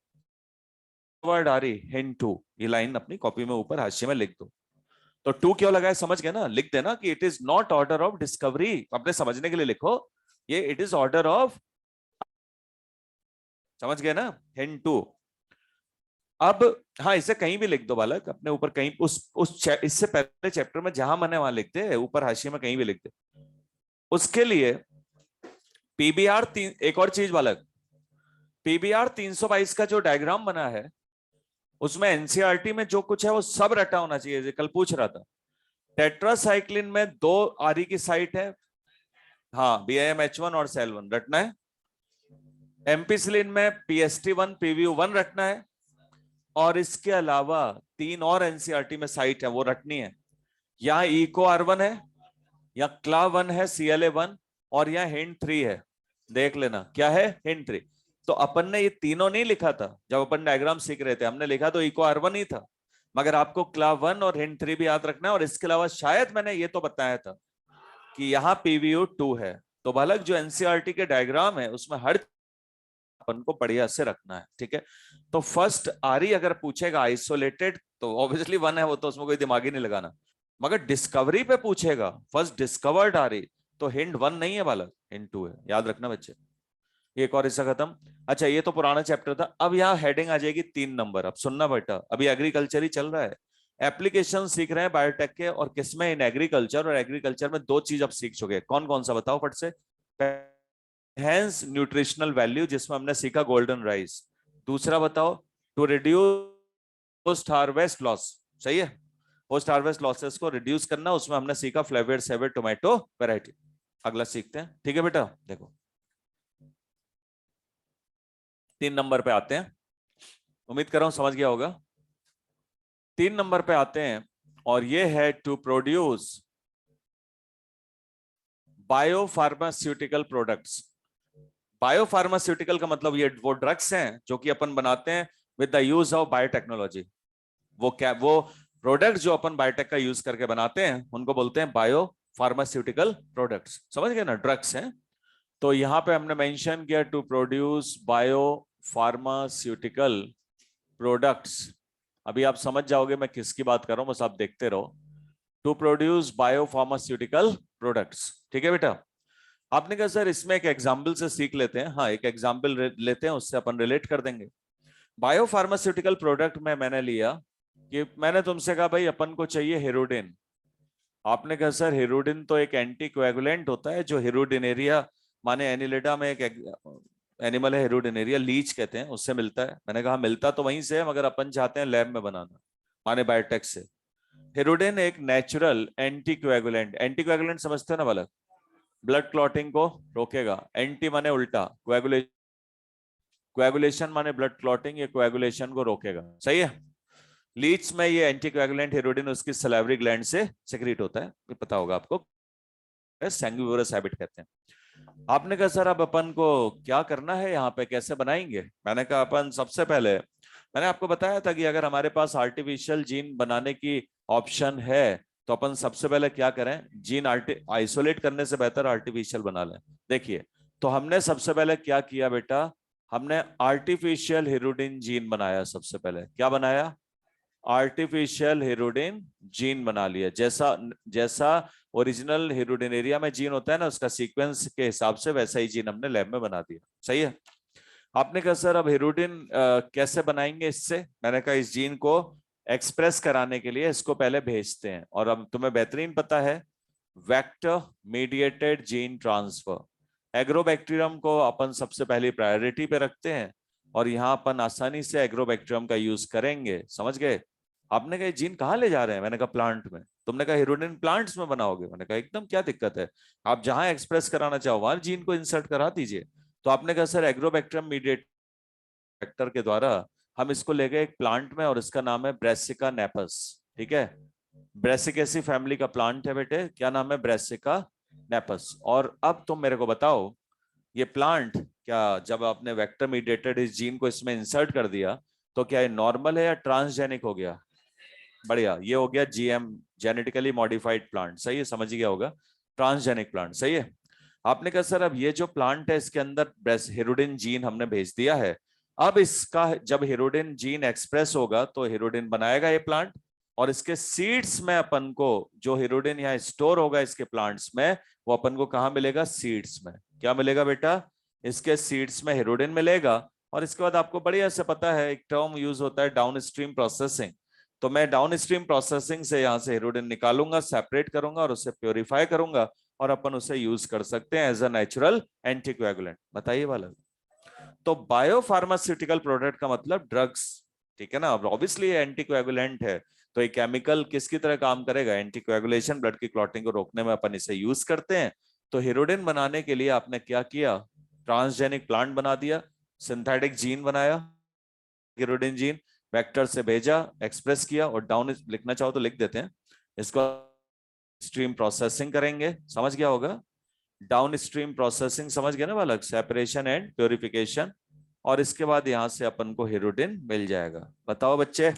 वर्ड आ रही हिंट 2, ये लाइन अपनी कॉपी में ऊपर हाशिए में लिख दो। तो 2 क्यों लगाया समझ गए ना, लिख देना कि it is not order of discovery, अपने समझने के लिए लिखो, ये इट इज ऑर्डर ऑफ, समझ गए ना, हिंट 2। अब हाँ, इसे कहीं भी लिख दो बालक, अपने ऊपर कहीं इससे पहले चैप्टर में जहां मैंने वहां लिख दे, ऊपर हाशिए में कहीं भी लिख दे। उसके लिए पीबीआर एक और चीज बालक, पीबीआर 322 का जो डायग्राम बना है उसमें एनसीईआरटी में जो कुछ है वो सब रटा होना चाहिए। कल पूछ रहा था, टेट्रासाइक्लिन में 2 आरी की साइट है, हाँ, BIMH1 और सेल1 रटना है। एम्पिसिलिन में PST1 PVU1 रटना है, और इसके अलावा 3 और एनसीईआरटी में साइट है वो रटनी है। यहाँ इको R1 है, या क्ला1 है CLA1, और यहाँ हिंट 3 है, देख लेना क्या है, हिंट 3। तो अपन ने ये तीनों नहीं लिखा था जब अपन डायग्राम सीख रहे थे, हमने लिखा तो इको R1 ही था, मगर आपको क्ला1 और हिंट 3 भी याद रखना है। और इसके अलावा शायद मैंने ये तो बताया था कि यहाँ PVU2 है। तो बालक जो एनसीईआरटी के डायग्राम है उसमें हर अपन को बढ़िया से रखना है, ठीक है। तो फर्स्ट आरी अगर पूछेगा आइसोलेटेड तो ऑब्वियसली 1 है, वो तो उसमें कोई दिमाग ही नहीं लगाना। मगर डिस्कवरी पे पूछेगा फर्स्ट डिस्कवर्ड आरी, तो हिंट 1 नहीं है बालक, हिंट 2 है, याद रखना बच्चे। एक और हिस्सा खत्म। अच्छा ये तो पुराना चैप्टर था, अब यहाँ हेडिंग आ जाएगी 3 नंबर। अब सुनना बेटा, अभी एग्रीकल्चर ही चल रहा है, एप्लीकेशन सीख रहे हैं बायोटेक के, और किसमें, इन एग्रीकल्चर। और एग्रीकल्चर में 2 चीज अब सीख चुके हैं, कौन कौन सा बताओ फट से। एनहेंस न्यूट्रिशनल वैल्यू, जिसमें हमने सीखा गोल्डन राइस। दूसरा बताओ, to reduce post harvest loss, सही है, पोस्ट हार्वेस्ट लॉसेस को रिड्यूस करना, उसमें हमने सीखा फ्लेवर सेवर टोमेटो वैरायटी। अगला सीखते हैं, ठीक है बेटा। देखो 3 नंबर पे आते हैं, उम्मीद कर रहा हूं समझ गया होगा। 3 नंबर पे आते हैं, और ये है to produce biopharmaceutical products. Biopharmaceutical का मतलब ये वो ड्रग्स हैं जो कि अपन बनाते हैं with the use of biotechnology. वो क्या, वो प्रोडक्ट जो अपन बायोटेक का यूज करके बनाते हैं उनको बोलते हैं बायो फार्मास्यूटिकल प्रोडक्ट्स, समझ गए ना, ड्रग्स हैं। तो यहाँ पे हमने मेंशन किया to produce bio pharmaceutical products. अभी आप समझ जाओगे मैं किसकी बात कर रहा हूं, बस आप देखते रहो। टू प्रोड्यूस बायोफार्मास्यूटिकल प्रोडक्ट्स, ठीक है बेटा। आपने कहा सर इसमें एक एग्जाम्पल से सीख लेते हैं। हाँ, एक एग्जाम्पल लेते हैं, उससे अपन रिलेट कर देंगे। बायोफार्मास्यूटिकल प्रोडक्ट में मैंने लिया कि मैंने तुमसे कहा भाई अपन को चाहिए हेरोडिन। आपने कहा सर हेरोडिन तो एक एंटीकोएगुलेंट होता है, जो हेरोडिनेरिया माने एनिलिडा में एक एनिमल है, हेरोडिनेरिया लीच कहते हैं, उससे मिलता है। मैंने कहा मिलता तो वहीं से है, मगर अपन चाहते हैं लैब में बनाना, माने बायोटेक से। हेरोडिन एक नेचुरल एंटीकोएगुलेंट, एंटीकोएगुलेंट समझते हो ना बालक, ब्लड क्लॉटिंग को रोकेगा। एंटी माने उल्टा, कोएगुलेशन, कोएगुलेशन माने ब्लड क्लॉटिंग, ये कोएगुलेशन को रोकेगा, सही है। लीच में ये एंटीकोएगुलेंट हेरोडिन उसकी सलाइवरी ग्लैंड से सेक्रेट होता है, ये पता होगा आपको, सैंग्विवरस हैबिट कहते हैं। आपने कहा सर अब अपन को क्या करना है, यहाँ पे कैसे बनाएंगे। मैंने कहा अपन सबसे पहले, मैंने आपको बताया था कि अगर हमारे पास आर्टिफिशियल जीन बनाने की ऑप्शन है तो अपन सबसे पहले क्या करें, जीन आइसोलेट करने से बेहतर आर्टिफिशियल बना लें। देखिए, तो हमने सबसे पहले क्या किया बेटा, हमने आर्टिफिशियल हेरोडिन जीन बनाया। सबसे पहले क्या बनाया, आर्टिफिशियल हेरोडिन जीन बना लिया। जैसा जैसा ओरिजिनल हेरोडिनेरिया में जीन होता है ना, उसका सीक्वेंस के हिसाब से वैसा ही जीन हमने लैब में बना दिया, सही है। आपने कहा सर अब हेरोडिन कैसे बनाएंगे इससे। मैंने कहा इस जीन को एक्सप्रेस कराने के लिए इसको पहले भेजते हैं। और अब तुम्हें बेहतरीन पता है, vector mediated gene transfer, agrobacterium को अपन सबसे पहली प्रायोरिटी पे रखते हैं, और यहाँ अपन आसानी से एग्रोबैक्टीरियम का यूज करेंगे, समझ गए। आपने कहा जीन कहाँ ले जा रहे हैं, मैंने कहा प्लांट में। तुमने कहा हेरोडिन प्लांट्स में बनाओगे, मैंने कहा एकदम, क्या दिक्कत है, आप जहां एक्सप्रेस कराना चाहो वहां जीन को इंसर्ट करा दीजिए। तो आपने कहा सर एग्रोबैक्टीरियम मीडिएट वेक्टर के द्वारा हम इसको ले गए एक प्लांट में, और इसका नाम है ब्रेसिका नेपस, ठीक है। ब्रेसिकेसी फैमिली का प्लांट है बेटे, क्या नाम है, ब्रेसिका नेपस। और अब तुम मेरे को बताओ, ये प्लांट क्या, जब आपने वेक्टर मीडिएटेड इस जीन को इसमें इंसर्ट कर दिया, तो क्या ये नॉर्मल है या ट्रांसजेनिक हो गया। बढ़िया, ये हो गया जीएम, जेनेटिकली मॉडिफाइड प्लांट, सही है, समझ गया होगा, ट्रांसजेनिक प्लांट, सही है। आपने कहा सर अब ये जो प्लांट है इसके अंदर हेरोडिन जीन हमने भेज दिया है, अब इसका जब हेरोडिन जीन एक्सप्रेस होगा तो हेरोडिन बनाएगा ये प्लांट, और इसके सीड्स में अपन को जो हेरोडिन यहाँ स्टोर होगा इसके प्लांट्स में, वो अपन को कहाँ मिलेगा, सीड्स में। क्या मिलेगा बेटा, इसके सीड्स में हेरोडिन मिलेगा। और इसके बाद आपको बढ़िया से पता है एक टर्म यूज होता है डाउन स्ट्रीम प्रोसेसिंग। तो मैं डाउन स्ट्रीम प्रोसेसिंग से यहाँ से हेरोडिन निकालूंगा, सेपरेट करूंगा और उसे प्योरीफाई करूंगा, और अपन उसे यूज कर सकते हैं एज अ नेचुरल एंटीकोएगुलेंट। बताइए वाला। तो बायोफार्मास्यूटिकल प्रोडक्ट का मतलब ड्रग्स, ठीक है ना। अब ऑब्वियसली एंटीकोएगुलेंट है, तो ये केमिकल किसकी तरह काम करेगा, एंटीकोएगुलेशन, ब्लड की क्लॉटिंग को रोकने में अपन इसे यूज करते हैं। तो हेरोडिन बनाने के लिए आपने क्या किया, ट्रांसजेनिक प्लांट बना दिया, सिंथेटिक जीन बनाया, हेरोडिन जीन वेक्टर से भेजा, एक्सप्रेस किया, और डाउन लिखना चाहो तो लिख देते हैं इसको, स्ट्रीम प्रोसेसिंग करेंगे, समझ गया होगा। डाउन स्ट्रीम प्रोसेसिंग समझ गया ना बालक, सेपरेशन एंड प्योरिफिकेशन, और इसके बाद यहां से अपन को हेरोडिन मिल जाएगा। बताओ बच्चे,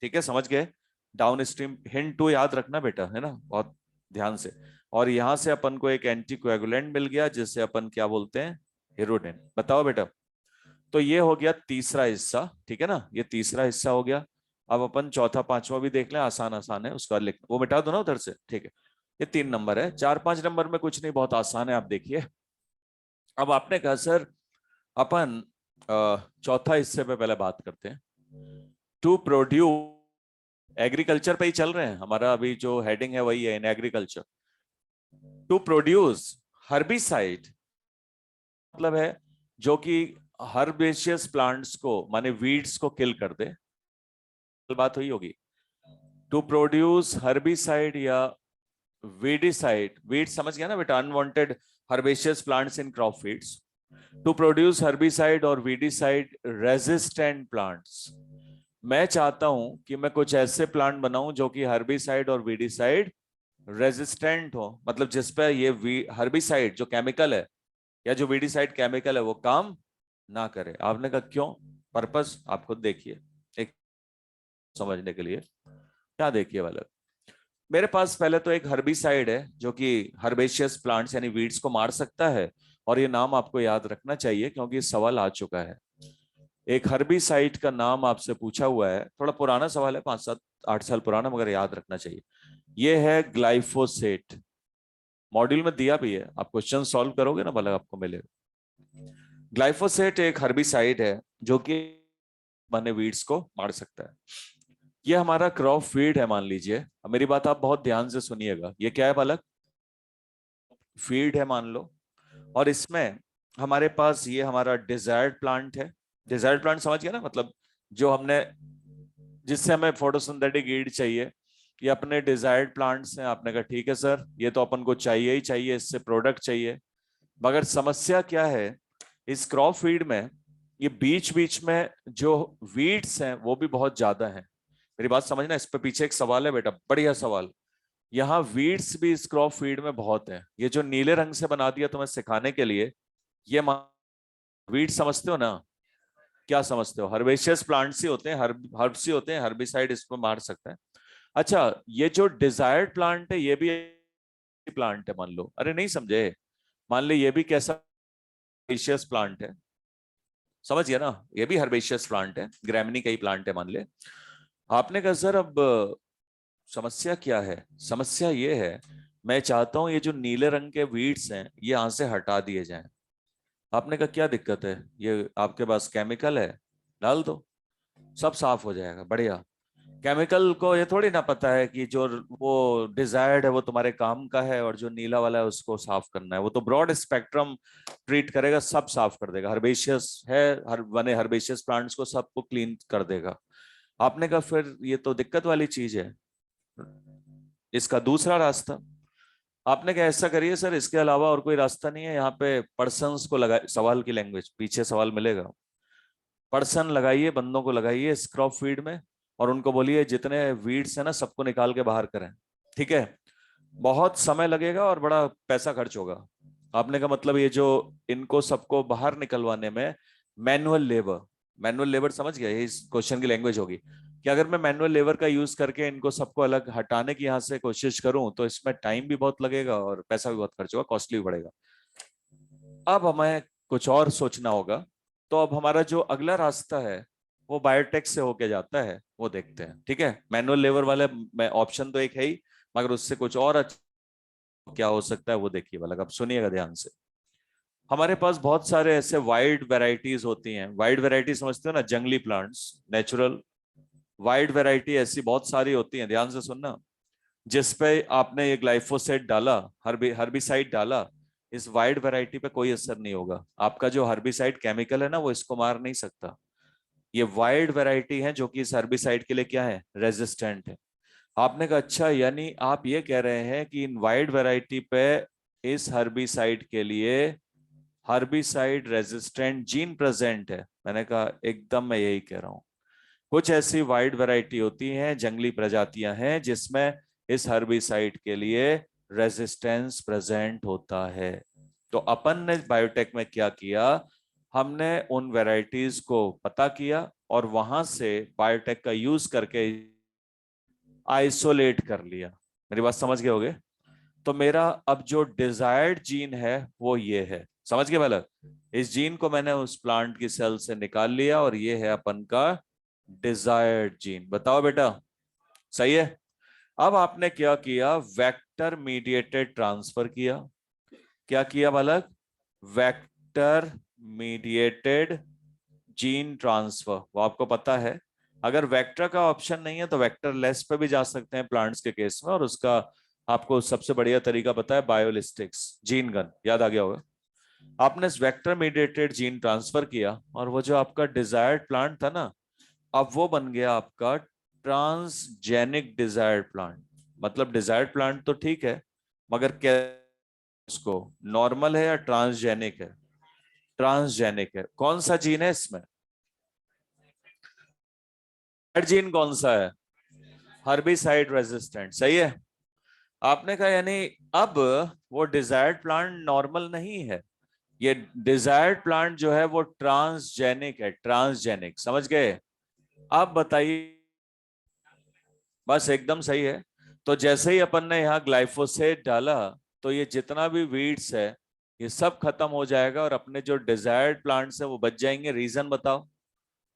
ठीक है, समझ गए। डाउन स्ट्रीम हिंट 2 याद रखना बेटा, है ना, बहुत ध्यान से। और यहां से अपन को एक एंटीकोएगुलेंट मिल गया जिससे अपन क्या बोलते हैं, हेरोडिन। बताओ बेटा, तो ये हो गया तीसरा हिस्सा, ठीक है ना, ये तीसरा हिस्सा हो गया। अब अपन चौथा पांचवा भी देख लें, आसान आसान है, उसका लिख वो मिटा दो ना उधर से, ठीक है। ये 3 नंबर है, 4 5 नंबर में कुछ नहीं, बहुत आसान है, आप देखिए। अब आपने कहा सर अपन चौथा हिस्से पे पहले बात करते हैं। टू प्रोड्यूस, एग्रीकल्चर पे ही चल रहे हैं, हमारा अभी जो हेडिंग है वही है, in agriculture. To produce herbicide मतलब है जो कि हर्बेशियस प्लांट्स को माने वीड्स को किल कर दे, बात हुई होगी। टू प्रोड्यूस हर्बिसाइड या वीडिसाइड, वीड समझ गया ना बेटा, unwanted herbaceous plants in crop feeds. To produce herbicide और वीडिसाइड रेजिस्टेंट प्लांट्स, मैं चाहता हूं कि मैं कुछ ऐसे प्लांट बनाऊं जो कि हर्बिसाइड और वीडिसाइड रेजिस्टेंट हो, मतलब जिसपे ये हर्बिसाइड जो केमिकल है या जो वीडिसाइड केमिकल है वो काम ना करे। आपने कहा क्यों, पर्पस आप खुद देखिए, एक समझने के लिए। क्या देखिए वाला, मेरे पास पहले तो एक हर्बिसाइड है जो कि हर्बेशियस प्लांट्स यानी वीड्स को मार सकता है, और ये नाम आपको याद रखना चाहिए क्योंकि सवाल आ चुका है। एक हर्बिसाइड का नाम आपसे पूछा हुआ है, थोड़ा पुराना सवाल है, 5-7-8 साल पुराना, मगर याद रखना चाहिए। ये है ग्लाइफोसेट। मॉड्यूल में दिया भी है, आप क्वेश्चन सॉल्व करोगे ना भला आपको मिलेगा। ग्लाइफोसेट एक हर्बिसाइड है जो कि बने वीड्स को मार सकता है। ये हमारा क्रॉप फीड है मान लीजिए। अब मेरी बात आप बहुत ध्यान से सुनिएगा। ये क्या है बालक? फीड है मान लो। और इसमें हमारे पास ये हमारा डिजायर्ड प्लांट है। डिजायर्ड प्लांट समझ गया ना, मतलब जो हमने, जिससे हमें फोटोसिंथेटिक ईड चाहिए, ये अपने डिजायर्ड प्लांट्स हैं। आपने कहा ठीक है सर, ये तो अपन को चाहिए ही चाहिए, इससे प्रोडक्ट चाहिए। मगर समस्या क्या है इस क्रॉप फीड में? ये बीच बीच में जो वीड्स हैं वो भी बहुत ज्यादा हैं। मेरी बात समझना, इस पे पीछे एक सवाल है बेटा, बढ़िया सवाल। यहाँ वीड्स भी इस क्रॉप फीड में बहुत हैं। ये जो नीले रंग से बना दिया तुम्हें सिखाने के लिए, ये वीड समझते हो ना? क्या समझते हो? हर्बेशियस प्लांट्स ही होते हैं, हर्ब्स ही होते हैं, हर्बिसाइड इसको मार सकते हैं। अच्छा, ये जो डिजायर्ड प्लांट है ये भी प्लांट है मान लो। अरे नहीं समझे? मान ले ये भी कैसा हर्बेशियस प्लांट है, समझ गया ना? ये भी हर्बेशियस प्लांट है, ग्रैमिनी का ही प्लांट है मान ले। आपने कहा सर अब समस्या क्या है? समस्या ये है, मैं चाहता हूं ये जो नीले रंग के वीड्स हैं ये यहां से हटा दिए जाएं। आपने कहा क्या दिक्कत है? ये आपके पास केमिकल है, डाल दो, सब साफ हो जाएगा। बढ़िया। केमिकल को ये थोड़ी ना पता है कि जो वो डिजायर्ड है वो तुम्हारे काम का है और जो नीला वाला है उसको साफ करना है। वो तो ब्रॉड स्पेक्ट्रम ट्रीट करेगा, सब साफ कर देगा। हर्बेशियस है, हर बने हर्बेशियस प्लांट्स को सबको क्लीन कर देगा। आपने कहा फिर ये तो दिक्कत वाली चीज है, इसका दूसरा रास्ता। आपने कहा ऐसा करिए सर, इसके अलावा और कोई रास्ता नहीं है? यहाँ पे पर्सन्स को लगा, सवाल की लैंग्वेज पीछे सवाल मिलेगा। पर्सन लगाइए, बंदों को लगाइए इस क्रॉप फीड में, और उनको बोलिए जितने वीड्स है ना सबको निकाल के बाहर करें। ठीक है? बहुत समय लगेगा और बड़ा पैसा खर्च होगा। आपने कहा मतलब ये जो इनको सबको बाहर निकलवाने में मैनुअल लेबर, मैनुअल लेबर समझ गया, ये इस क्वेश्चन की लैंग्वेज होगी कि अगर मैं मैनुअल लेबर का यूज करके इनको सबको अलग हटाने की यहाँ से कोशिश करूं तो इसमें टाइम भी बहुत लगेगा और पैसा भी बहुत खर्च होगा, कॉस्टली भी बढ़ेगा। अब हमें कुछ और सोचना होगा। तो अब हमारा जो अगला रास्ता है वो बायोटेक से होके जाता है, वो देखते हैं। ठीक है? मैनुअल लेबर वाले ऑप्शन तो एक है ही, मगर उससे कुछ और अच्छा क्या हो सकता है वो देखिए वाला। अब सुनिएगा ध्यान से। हमारे पास बहुत सारे ऐसे वाइड वैरायटीज होती हैं। वाइड वैरायटी समझते हो ना? जंगली प्लांट्स, नेचुरल वाइड वैरायटी ऐसी बहुत सारी होती हैं। ध्यान से सुनना। जिसपे आपने ये ग्लाइफोसेट डाला, हर्बिसाइड डाला, इस वाइड वैरायटी पे कोई असर नहीं होगा। आपका जो हर्बिसाइड केमिकल है ना वो इसको मार नहीं सकता। ये वाइड वैरायटी है जो कि इस हर्बिसाइड के लिए क्या है, रेजिस्टेंट है। आपने कहा अच्छा, यानी आप ये कह रहे हैं कि इन वाइड वैरायटी पे इस हर्बिसाइड के लिए हर्बिसाइड रेजिस्टेंट जीन प्रेजेंट है? मैंने कहा एकदम मैं यही कह रहा हूं। कुछ ऐसी वाइड वैरायटी होती हैं, जंगली प्रजातियां हैं जिसमें इस हर्बिसाइड के लिए रेजिस्टेंस प्रेजेंट होता है। तो अपन ने बायोटेक में क्या किया, हमने उन वैरायटीज को पता किया और वहां से बायोटेक का यूज करके आइसोलेट कर लिया। मेरी बात समझ गए होगे? तो मेरा अब जो डिजायर्ड जीन है वो ये है, समझ गए बालक? इस जीन को मैंने उस प्लांट की सेल से निकाल लिया और ये है अपन का डिजायर्ड जीन। बताओ बेटा, सही है? अब आपने क्या किया, वेक्टर मीडिएटेड ट्रांसफर किया। क्या किया बालक? Vector mediated gene transfer. वो आपको पता है, अगर वेक्टर का ऑप्शन नहीं है तो वेक्टर लेस पे भी जा सकते हैं प्लांट्स के केस में, और उसका आपको सबसे बढ़िया तरीका पता है, बायोलिस्टिक्स, जीन गन, याद आ गया होगा। आपने वेक्टर मीडिएटेड जीन ट्रांसफर किया और वो जो आपका डिजायर्ड प्लांट था ना, अब वो बन गया आपका ट्रांसजेनिक डिजायर्ड प्लांट। मतलब डिजायर्ड प्लांट तो ठीक है, मगर क्या उसको नॉर्मल है या ट्रांसजेनिक है? ट्रांसजेनिक है। कौन सा जीन है इसमें? जीन कौन सा है? हर्बिसाइड रेजिस्टेंट, सही है। आपने कहा यानी अब वो डिजायर्ड प्लांट नॉर्मल नहीं है, ये डिजायर्ड प्लांट जो है वो ट्रांसजेनिक है। ट्रांसजेनिक, समझ गए? अब बताइए। बस एकदम सही है। तो जैसे ही अपन ने यहाँ ग्लाइफोसेट डाला तो ये जितना भी वीड्स है ये सब खत्म हो जाएगा और अपने जो डिजायर्ड प्लांट्स है वो बच जाएंगे। रीजन बताओ?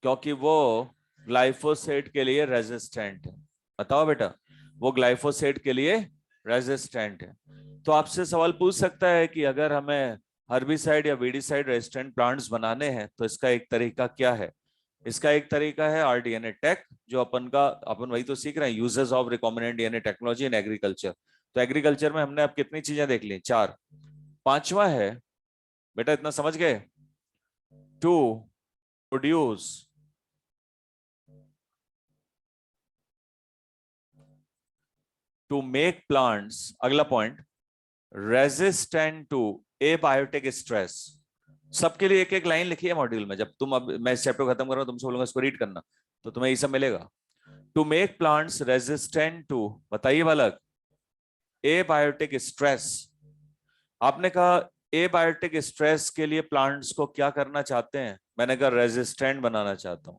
क्योंकि वो ग्लाइफोसेट के लिए रेजिस्टेंट है। बताओ बेटा, वो ग्लाइफोसेट के लिए रेजिस्टेंट है। तो आपसे सवाल पूछ सकता है कि अगर हमें हर्बिसाइड या वीडिसाइड रेजिस्टेंट प्लांट्स बनाने हैं तो इसका एक तरीका क्या है? इसका एक तरीका है आरडीएनए टेक, जो अपन वही तो सीख रहे हैं, uses of recombinant DNA technology in agriculture. तो एग्रीकल्चर में हमने अब कितनी चीजें देख ली? 4। पांचवा है बेटा, इतना समझ गए? To produce to make plants, अगला point, resistant to abiotic stress. सबके लिए एक एक लाइन लिखी है मॉड्यूल में। जब तुम, अब मैं इस चैप्टर खत्म कर रहा हूं, तुमसे बोलूंगा इसको रीड करना, तो तुम्हें ये सब मिलेगा। To make plants resistant to, बताइए बालक, एबायोटिक स्ट्रेस। आपने कहा एबायोटिक स्ट्रेस के लिए प्लांट्स को क्या करना चाहते हैं? मैंने कहा रेजिस्टेंट बनाना चाहता हूं।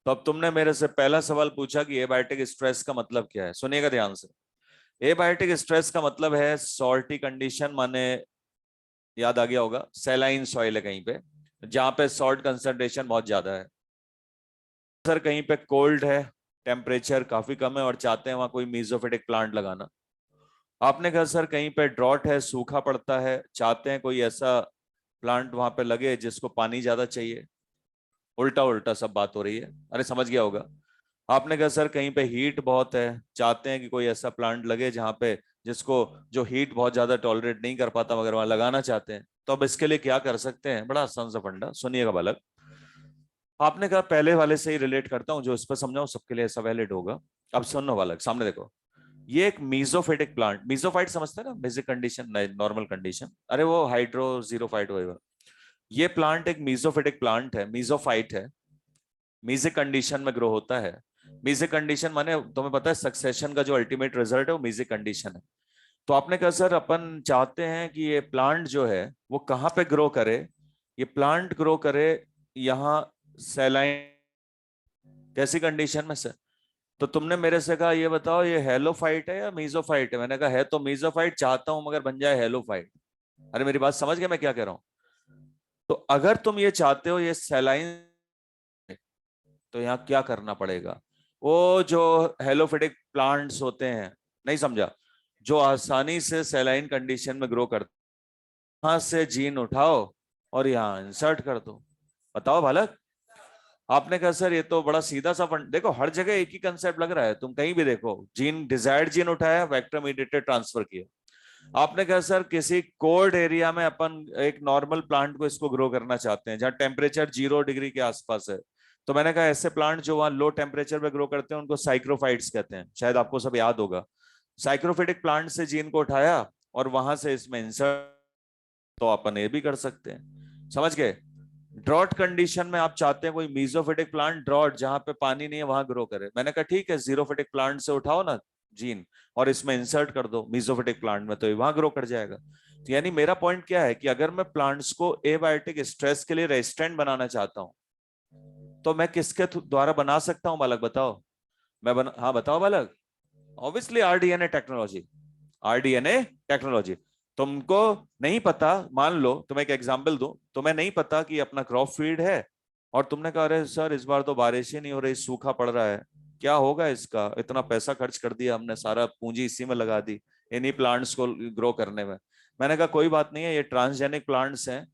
तो अब तुमने मेरे से पहला सवाल पूछा कि एबायोटिक स्ट्रेस का मतलब क्या है। सुनिएगा ध्यान से। एबायोटिक स्ट्रेस का मतलब है सॉल्टी कंडीशन, माने याद आ गया होगा, सैलाइन सॉइल है कहीं पे जहां पे सॉल्ट कंसंट्रेशन बहुत ज्यादा है। सर कहीं पे कोल्ड है, टेम्परेचर काफी कम है और चाहते हैं वहां कोई मीजोफिटिक प्लांट लगाना। आपने कहा सर कहीं पे ड्रॉट है, सूखा पड़ता है, चाहते हैं कोई ऐसा प्लांट वहां पे लगे जिसको पानी ज्यादा चाहिए। उल्टा उल्टा सब बात हो रही है, अरे समझ गया होगा। आपने कहा सर कहीं पे हीट बहुत है, चाहते हैं कि कोई ऐसा प्लांट लगे जहां पे जिसको, जो हीट बहुत ज्यादा टॉलरेट नहीं कर पाता मगर वहां लगाना चाहते हैं। तो अब इसके लिए क्या कर सकते हैं? बड़ा आसान सा फंडा, सुनिएगा बालक। आपने कहा पहले वाले से ही रिलेट करता हूं, जो इस पर समझाऊं सबके लिए ऐसा वैलिड होगा। अब सुनो बालक, सामने देखो। ये एक मीजोफिटिक प्लांट, मीजोफाइट समझते हैं ना, बेसिक कंडीशन, नॉर्मल कंडीशन, अरे वो हाइड्रो जीरोफाइट होएगा। ये प्लांट एक मीजोफिटिक प्लांट है, मीजोफाइट है, मीजिक कंडीशन में ग्रो होता है। मीजिक कंडीशन माने तुम्हें पता है सक्सेशन का जो अल्टीमेट रिजल्ट है वो मीजिक कंडीशन है। तो आपने कहा सर अपन चाहते हैं कि ये प्लांट जो है वो कहाँ पे ग्रो करे? ये प्लांट ग्रो करे यहाँ सैलाइन, कैसी कंडीशन में सर? तो तुमने मेरे से कहा ये बताओ ये हेलोफाइट है या मीजोफाइट है? मैंने कहा है तो मीजोफाइट, चाहता हूं मगर बन जाए हेलोफाइट। अरे मेरी बात समझ गए मैं क्या कह रहा हूं? तो अगर तुम ये चाहते हो ये सैलाइन, तो यहाँ क्या करना पड़ेगा? वो जो हेलोफिटिक प्लांट्स होते हैं, नहीं समझा, जो आसानी से सैलाइन कंडीशन में ग्रो करते, वहां से जीन उठाओ और यहाँ इंसर्ट कर दो। बताओ बालक। आपने कहा सर ये तो बड़ा सीधा सा फंड, देखो हर जगह एक ही कंसेप्ट लग रहा है, तुम कहीं भी देखो, जीन डिजायर्ड जीन उठाया, वेक्टर मीडिएटेड ट्रांसफर किया। आपने कहा सर किसी कोल्ड एरिया में अपन एक नॉर्मल प्लांट को इसको ग्रो करना चाहते हैं जहां टेम्परेचर 0 डिग्री के आसपास है। तो मैंने कहा ऐसे प्लांट जो वहां लो टेम्परेचर पे ग्रो करते हैं उनको साइक्रोफाइट्स कहते हैं, शायद आपको सब याद होगा। साइक्रोफिटिक प्लांट से जीन को उठाया और वहां से इसमें इंसर्ट, तो अपन ये भी कर सकते हैं। समझ गए? ड्रॉट कंडीशन में आप चाहते हैं कोई मीजोफिटिक प्लांट ड्रॉट जहां पे पानी नहीं है वहां ग्रो करे। मैंने कहा ठीक है, जीरोफिटिक प्लांट से उठाओ ना जीन और इसमें इंसर्ट कर दो मीजोफिटिक प्लांट में, तो ये वहां ग्रो कर जाएगा। तो यानी मेरा पॉइंट क्या है कि अगर मैं प्लांट्स को एबायोटिक स्ट्रेस के लिए रेजिस्टेंट बनाना चाहता हूं तो मैं किसके द्वारा बना सकता हूं बालक, बताओ? हाँ बताओ बालक। Obviously rDNA technology, rDNA technology. तुमको नहीं पता, मान लो तुम्हें एक एग्जांपल दूं, तुम्हें नहीं पता कि अपना क्रॉप फील्ड है और तुमने कहा अरे सर इस बार तो बारिश ही नहीं हो रही, सूखा पड़ रहा है, क्या होगा इसका? इतना पैसा खर्च कर दिया हमने, सारा पूंजी इसी में लगा दी इन्हीं प्लांट्स को ग्रो करने में। मैंने कहा कोई बात नहीं है, ये ट्रांसजेनिक प्लांट्स हैं,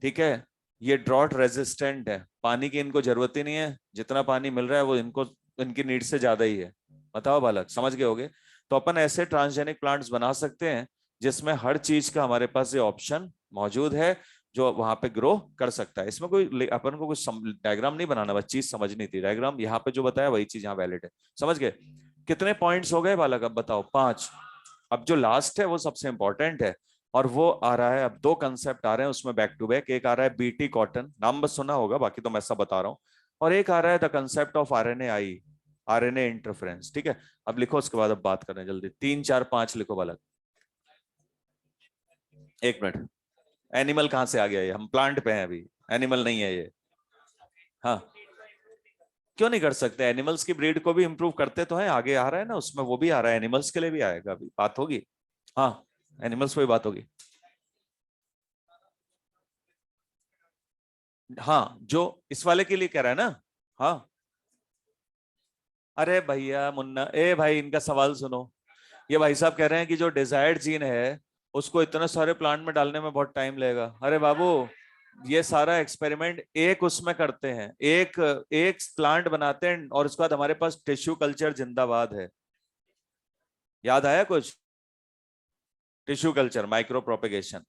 ठीक है, ये ड्रॉट रेजिस्टेंट है, पानी की इनको जरूरत ही नहीं है, जितना पानी मिल रहा है वो इनको, इनकी नीड से ज्यादा ही है। बताओ बालक, समझ गए होगे? तो अपन ऐसे ट्रांसजेनिक प्लांट्स बना सकते हैं जिसमें हर चीज का हमारे पास ये ऑप्शन मौजूद है जो वहां पे ग्रो कर सकता है। इसमें कोई अपन को कुछ डायग्राम नहीं बनाना, बस चीज समझनी थी। डायग्राम यहाँ पे जो बताया वही चीज यहाँ वैलिड है। समझ गए? कितने पॉइंट्स हो गए बालक, अब बताओ? 5। अब जो लास्ट है वो सबसे इंपॉर्टेंट है, और वो आ रहा है, अब 2 कंसेप्ट आ रहे हैं उसमें बैक टू बैक। एक आ रहा है बीटी कॉटन, नाम बस सुना होगा, बाकी तो मैं सब बता रहा हूँ। और एक आ रहा है the concept of RNA I, RNA interference. ठीक है, अब लिखो, उसके बाद अब बात करें जल्दी। 3 4 5 लिखो बालक। एक मिनट, एनिमल कहाँ से आ गया? ये हम प्लांट पे हैं अभी, एनिमल नहीं है ये। हाँ, क्यों नहीं कर सकते? एनिमल्स की ब्रीड को भी इंप्रूव करते तो हैं, आगे आ रहा है ना उसमें, वो भी आ रहा है, एनिमल्स के लिए भी आएगा, अभी बात होगी। हाँ, एनिमल्स पे भी बात होगी। हाँ, जो इस वाले के लिए कह रहा है ना, हाँ, अरे भैया मुन्ना, ए भाई इनका सवाल सुनो। ये भाई साहब कह रहे हैं कि जो डिजायर्ड जीन है उसको इतने सारे प्लांट में डालने में बहुत टाइम लगेगा। अरे बाबू, ये सारा एक्सपेरिमेंट एक उसमें करते हैं, एक एक प्लांट बनाते हैं और उसके बाद हमारे पास टिश्यू कल्चर जिंदाबाद है। याद आया कुछ? Tissue culture, micro propagation.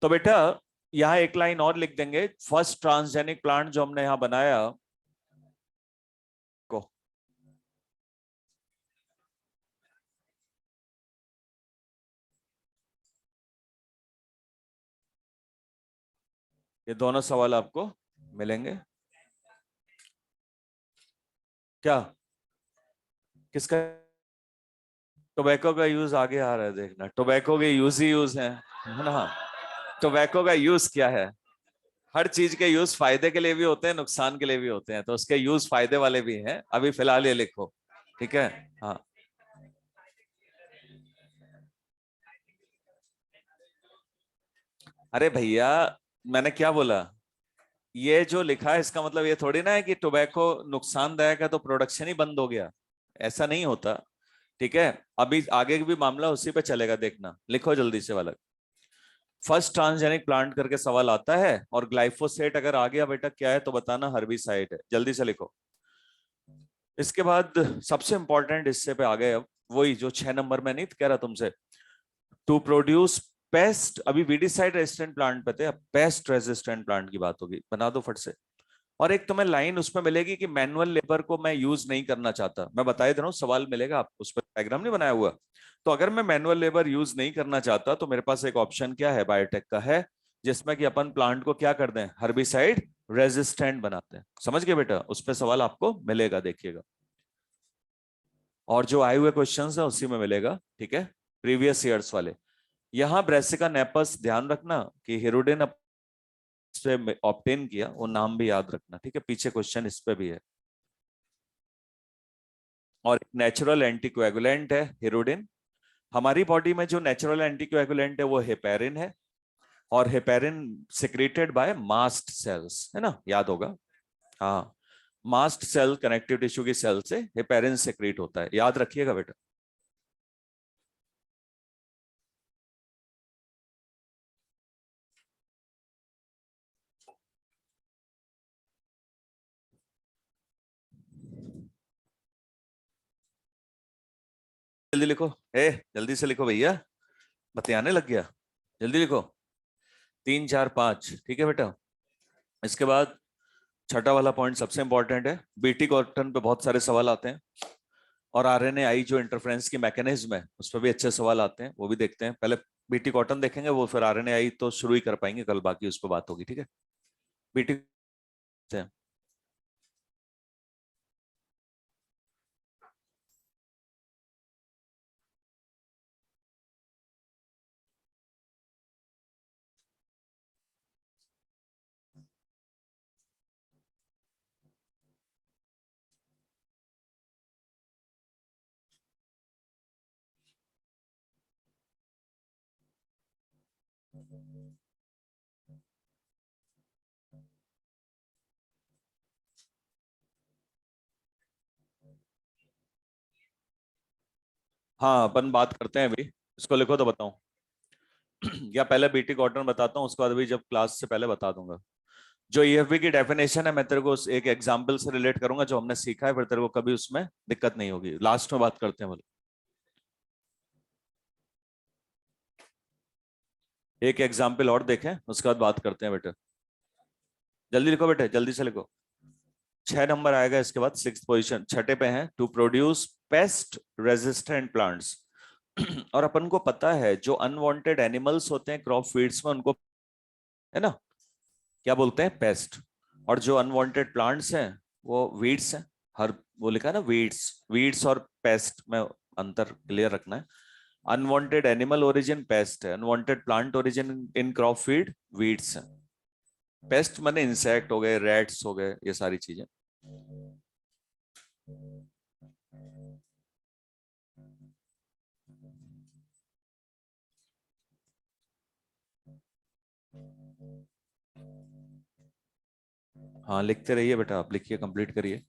तो बेटा यहाँ एक लाइन और लिख देंगे, फर्स्ट ट्रांसजेनिक प्लांट जो हमने यहाँ बनाया को। ये दोनों सवाल आपको मिलेंगे। क्या? किसका? टोबैको का यूज आगे आ रहा है, देखना, टोबैको के यूज ही यूज है ना। टोबैको का यूज क्या है? हर चीज के यूज फायदे के लिए भी होते हैं, नुकसान के लिए भी होते हैं, तो उसके यूज फायदे वाले भी हैं। अभी फिलहाल ये लिखो, ठीक है। हाँ, अरे भैया, मैंने क्या बोला? ये जो लिखा है इसका मतलब ये थोड़ी ना है कि टोबैको नुकसानदायक है तो प्रोडक्शन ही बंद हो गया। ऐसा नहीं होता। ठीक है, अभी आगे भी मामला उसी पे चलेगा, देखना। लिखो जल्दी से वाला, फर्स्ट ट्रांसजेनिक प्लांट करके सवाल आता है, और ग्लाइफोसेट अगर आ गया बेटा क्या है तो बताना हर्बिसाइड है। जल्दी से लिखो। इसके बाद सबसे इंपॉर्टेंट हिस्से पे आ गए अब, वही जो 6 नंबर में नहीं कह रहा तुमसे, टू प्रोड्यूस पेस्ट। अभी वीडिसाइड रेजिस्टेंट प्लांट पे थे, अब पेस्ट रेजिस्टेंट प्लांट की बात होगी। बना दो फट से। और एक तुम्हें लाइन उसमें मिलेगी कि मैनुअल लेबर को मैं यूज नहीं करना चाहता। मैं बता ही दे रहा हूँ, सवाल मिलेगा आपको, उस पर डायग्राम नहीं बनाया हुआ। तो अगर मैं मैनुअल लेबर यूज नहीं करना चाहता तो मेरे पास एक ऑप्शन क्या है, बायोटेक का है, जिसमें कि अपन प्लांट को क्या कर दें, हर्बिसाइड रेजिस्टेंट बनाते हैं। समझ गए बेटा? उस पर सवाल आपको मिलेगा, देखिएगा। और जो आए हुए क्वेश्चंस है उसी में मिलेगा, ठीक है, प्रीवियस ईयर्स वाले। यहाँ ब्रेसिका नेपस ध्यान रखना कि हिरुडिन से ऑप्टेन किया, वो नाम भी याद रखना, ठीक है, पीछे क्वेश्चन इस पे भी है। और नेचुरल एंटीकोएगुलेंट है हिरुडिन। हमारी बॉडी में जो नेचुरल एंटीकोएगुलेंट है वो हेपेरिन है। और heparin secreted by mast cells, है ना, याद होगा। हाँ, मास्ट सेल कनेक्टिव टिश्यू की सेल से हेपेरिन सिक्रेट होता है, याद रखिएगा बेटा। जल्दी लिखो, ए जल्दी से लिखो भैया, बतियाने लग गया। जल्दी लिखो, 3 4 5, ठीक है बेटा। इसके बाद छठा वाला पॉइंट सबसे इंपॉर्टेंट है। बीटी कॉटन पे बहुत सारे सवाल आते हैं, और आरएनए जो इंटरफ्रेंस की मैकेनिज्म है उस पर भी अच्छे सवाल आते हैं, वो भी देखते हैं पहले। बीटी कॉटन देखेंगे, वो फिर आरएनए तो शुरू ही कर पाएंगे कल, बाकी उस पर बात होगी, ठीक है। बीटी से हाँ, अपन बात करते हैं अभी। इसको लिखो तो बताऊं या पहले बीटी कॉटन बताता हूँ, उसके बाद अभी जब क्लास से पहले बता दूंगा। जो ईएफबी की डेफिनेशन है, मैं तेरे को एक एग्जांपल से रिलेट करूंगा जो हमने सीखा है, फिर तेरे को कभी उसमें दिक्कत नहीं होगी। लास्ट में बात करते हैं बोलो। एक एग्जाम्पल और देखें, उसके बाद बात करते हैं बेटा। जल्दी लिखो बेटे, जल्दी से लिखो। 6 नंबर आएगा इसके बाद, सिक्स पोजीशन छठे पे है, to produce pest resistant plants. और अपन को पता है जो अनवांटेड एनिमल्स होते हैं क्रॉप फीड्स में, उनको, है ना, क्या बोलते हैं, पेस्ट। और जो अनवांटेड प्लांट्स हैं वो वीड्स हैं। हर, वो लिखा है ना, वीड्स। वीड्स और पेस्ट में अंतर क्लियर रखना है। अनवांटेड एनिमल ओरिजिन पेस्ट है, unwanted plant origin in crop feed weeds है। पेस्ट माने इंसेक्ट हो गए, रेट्स हो गए, ये सारी चीजें। हाँ लिखते रहिए बेटा, आप लिखिए, कंप्लीट करिए।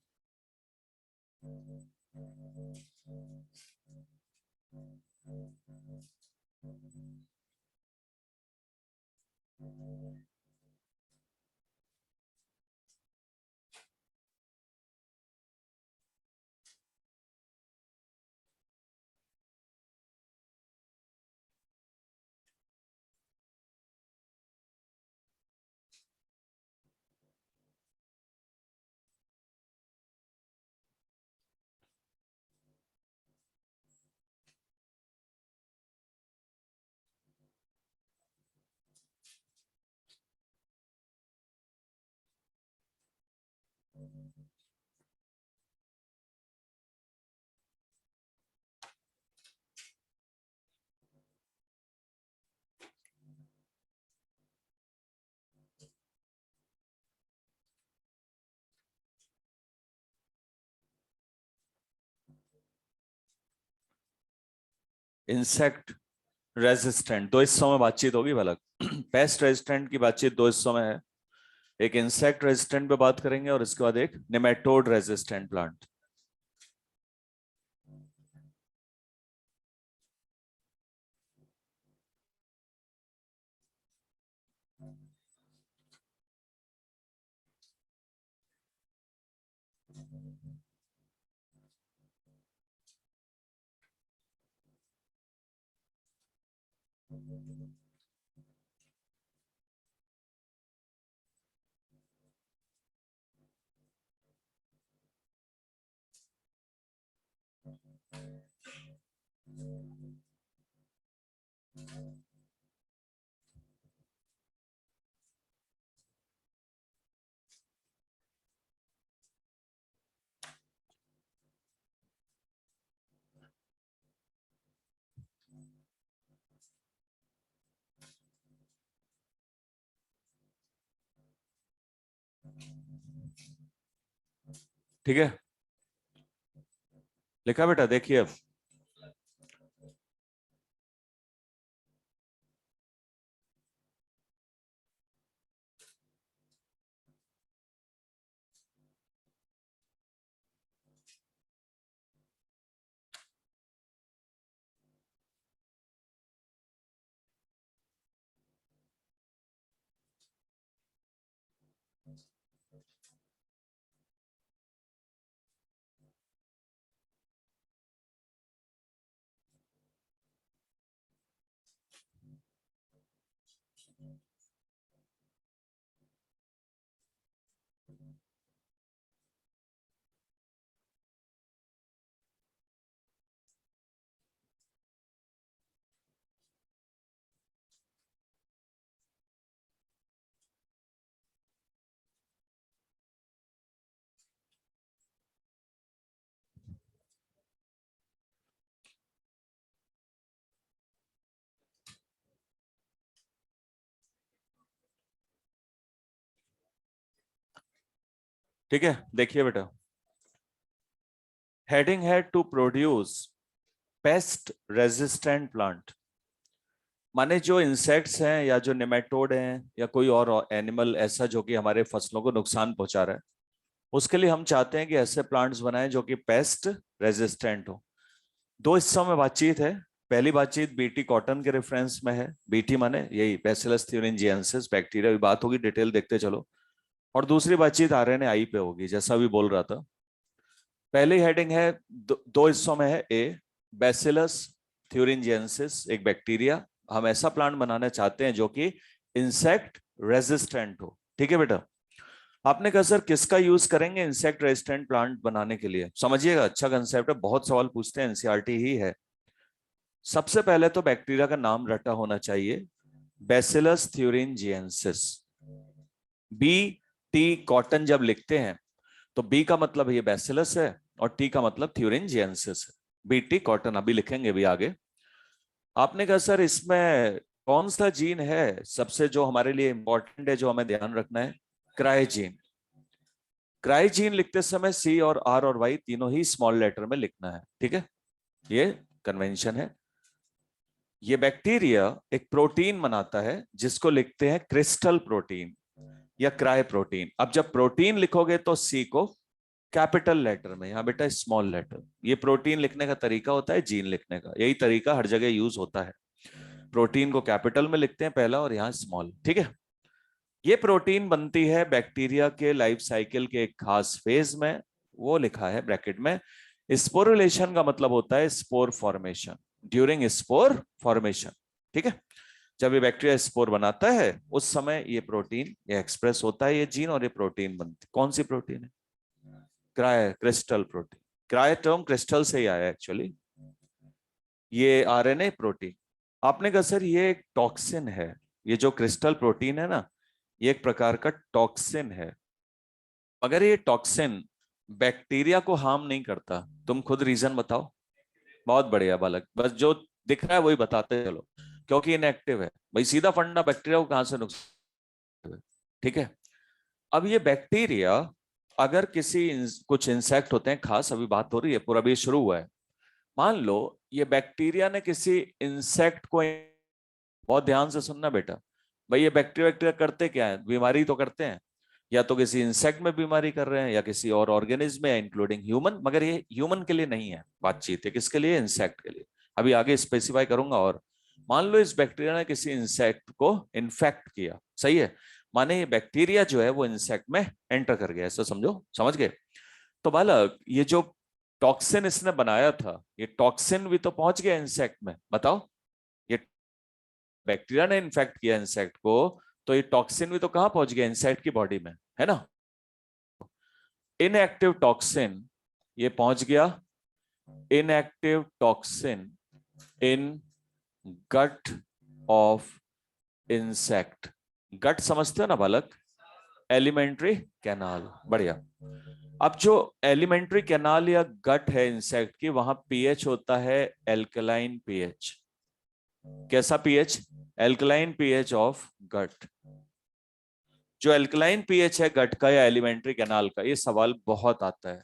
इंसेक्ट रेजिस्टेंट दो हिस्सों में बातचीत होगी भला। पेस्ट रेजिस्टेंट की बातचीत दो हिस्सों में है। एक इंसेक्ट रेजिस्टेंट पे बात करेंगे और इसके बाद एक नेमेटोड रेजिस्टेंट प्लांट। ठीक है, लिखा बेटा, देखिए अब। ठीक है, देखिए बेटा, हेडिंग है to produce pest resistant plant. माने जो इंसेक्ट्स हैं या जो नेमेटोड हैं या कोई और एनिमल ऐसा जो कि हमारे फसलों को नुकसान पहुंचा रहा है, उसके लिए हम चाहते हैं कि ऐसे प्लांट्स बनाएं जो कि पेस्ट रेजिस्टेंट हो। दो हिस्सों में बातचीत है। पहली बातचीत बीटी कॉटन के रेफरेंस में है। बीटी माने यही बैसिलस thuringiensis बैक्टीरिया की बात होगी, डिटेल देखते चलो। और दूसरी बातचीत आरएनए पे होगी, जैसा भी बोल रहा था। पहली हेडिंग है, दो हिस्सों में है। ए, बैसिलस thuringiensis एक बैक्टीरिया, हम ऐसा प्लांट बनाना चाहते हैं जो कि इंसेक्ट रेजिस्टेंट हो। ठीक है बेटा, आपने कहा सर किसका यूज करेंगे इंसेक्ट रेजिस्टेंट प्लांट बनाने के लिए? समझिएगा, अच्छा कंसेप्ट है, बहुत सवाल पूछते हैं, एनसीईआरटी ही है। सबसे पहले तो बैक्टीरिया का नाम रटा होना चाहिए, bacillus thuringiensis। B T cotton जब लिखते हैं तो बी का मतलब ये बैसिलस है और टी का मतलब thuringiensis है। बी टी कॉटन अभी लिखेंगे भी आगे। आपने कहा सर इसमें कौन सा जीन है सबसे जो हमारे लिए इंपॉर्टेंट है, जो हमें ध्यान रखना है? क्राइजीन। क्राइजीन लिखते समय सी और आर और वाई तीनों ही स्मॉल लेटर में लिखना है। ठीक है, ये कन्वेंशन है। ये बैक्टीरिया एक प्रोटीन बनाता है जिसको लिखते हैं क्रिस्टल प्रोटीन। या क्राय प्रोटीन। अब जब प्रोटीन लिखोगे तो सी को कैपिटल लेटर में, यहाँ बेटा स्मॉल लेटर। ये प्रोटीन लिखने का तरीका होता है, जीन लिखने का यही तरीका हर जगह यूज होता है। प्रोटीन को कैपिटल में लिखते हैं पहला और यहाँ स्मॉल, ठीक है। ये प्रोटीन बनती है बैक्टीरिया के लाइफ साइकिल के एक खास फेज में, वो लिखा है ब्रैकेट में। स्पोरुलेशन का मतलब होता है spore formation, during spore formation, ठीक है। जब ये बैक्टीरिया स्पोर बनाता है उस समय ये प्रोटीन ये एक्सप्रेस होता है, ये जीन, और ये प्रोटीन बनती। कौन सी प्रोटीन है? Cry crystal protein. Cry term crystal से ही आया एक्चुअली। ये आरएनए प्रोटीन। आपने कहा सर ये एक टॉक्सिन है, ये जो क्रिस्टल प्रोटीन है ना, ये एक प्रकार का टॉक्सिन है। अगर ये टॉक्सिन बैक्टीरिया को हार्म नहीं करता, तुम खुद रीजन बताओ। बहुत बढ़िया बालक, बस जो दिख रहा है वही बताते चलो। क्योंकि इनएक्टिव है भाई, सीधा फंडा, बैक्टीरिया को कहां से नुकसान, ठीक है। अब ये बैक्टीरिया अगर किसी कुछ इंसेक्ट होते हैं खास, अभी बात हो रही है, पूरा भी शुरू हुआ है। मान लो ये बैक्टीरिया ने किसी इंसेक्ट को, बहुत ध्यान से सुनना बेटा भाई, ये बैक्टीरिया करते क्या है? बीमारी तो करते हैं, या तो किसी इंसेक्ट में बीमारी कर रहे हैं या किसी और ऑर्गेनिज्म में, इंक्लूडिंग ह्यूमन। मगर ये ह्यूमन के लिए नहीं है बातचीत, है किसके लिए? इंसेक्ट के लिए। अभी आगे स्पेसिफाई करूंगा। और मान लो इस बैक्टीरिया ने किसी इंसेक्ट को इन्फेक्ट किया, सही है, माने ये बैक्टीरिया जो है वो इंसेक्ट में एंटर कर गया, ऐसा समझो, समझ गए? तो बालक ये जो टॉक्सिन इसने बनाया था, ये टॉक्सिन भी तो पहुंच गया इंसेक्ट में, बताओ। ये बैक्टीरिया ने इन्फेक्ट किया इंसेक्ट को, तो ये टॉक्सिन भी तो कहां पहुंच गया? इंसेक्ट की बॉडी में, है ना। इनएक्टिव टॉक्सिन ये पहुंच गया, inactive toxin in gut of insect. Gut समझते हो ना बालक? एलिमेंट्री कैनाल, बढ़िया। अब जो एलिमेंट्री कैनाल या गट है इंसेक्ट की, वहां पीएच होता है एल्कलाइन पीएच। कैसा pH? Alkaline pH of gut. जो एल्कलाइन पीएच है गट का या एलिमेंट्री कैनाल का, ये सवाल बहुत आता है।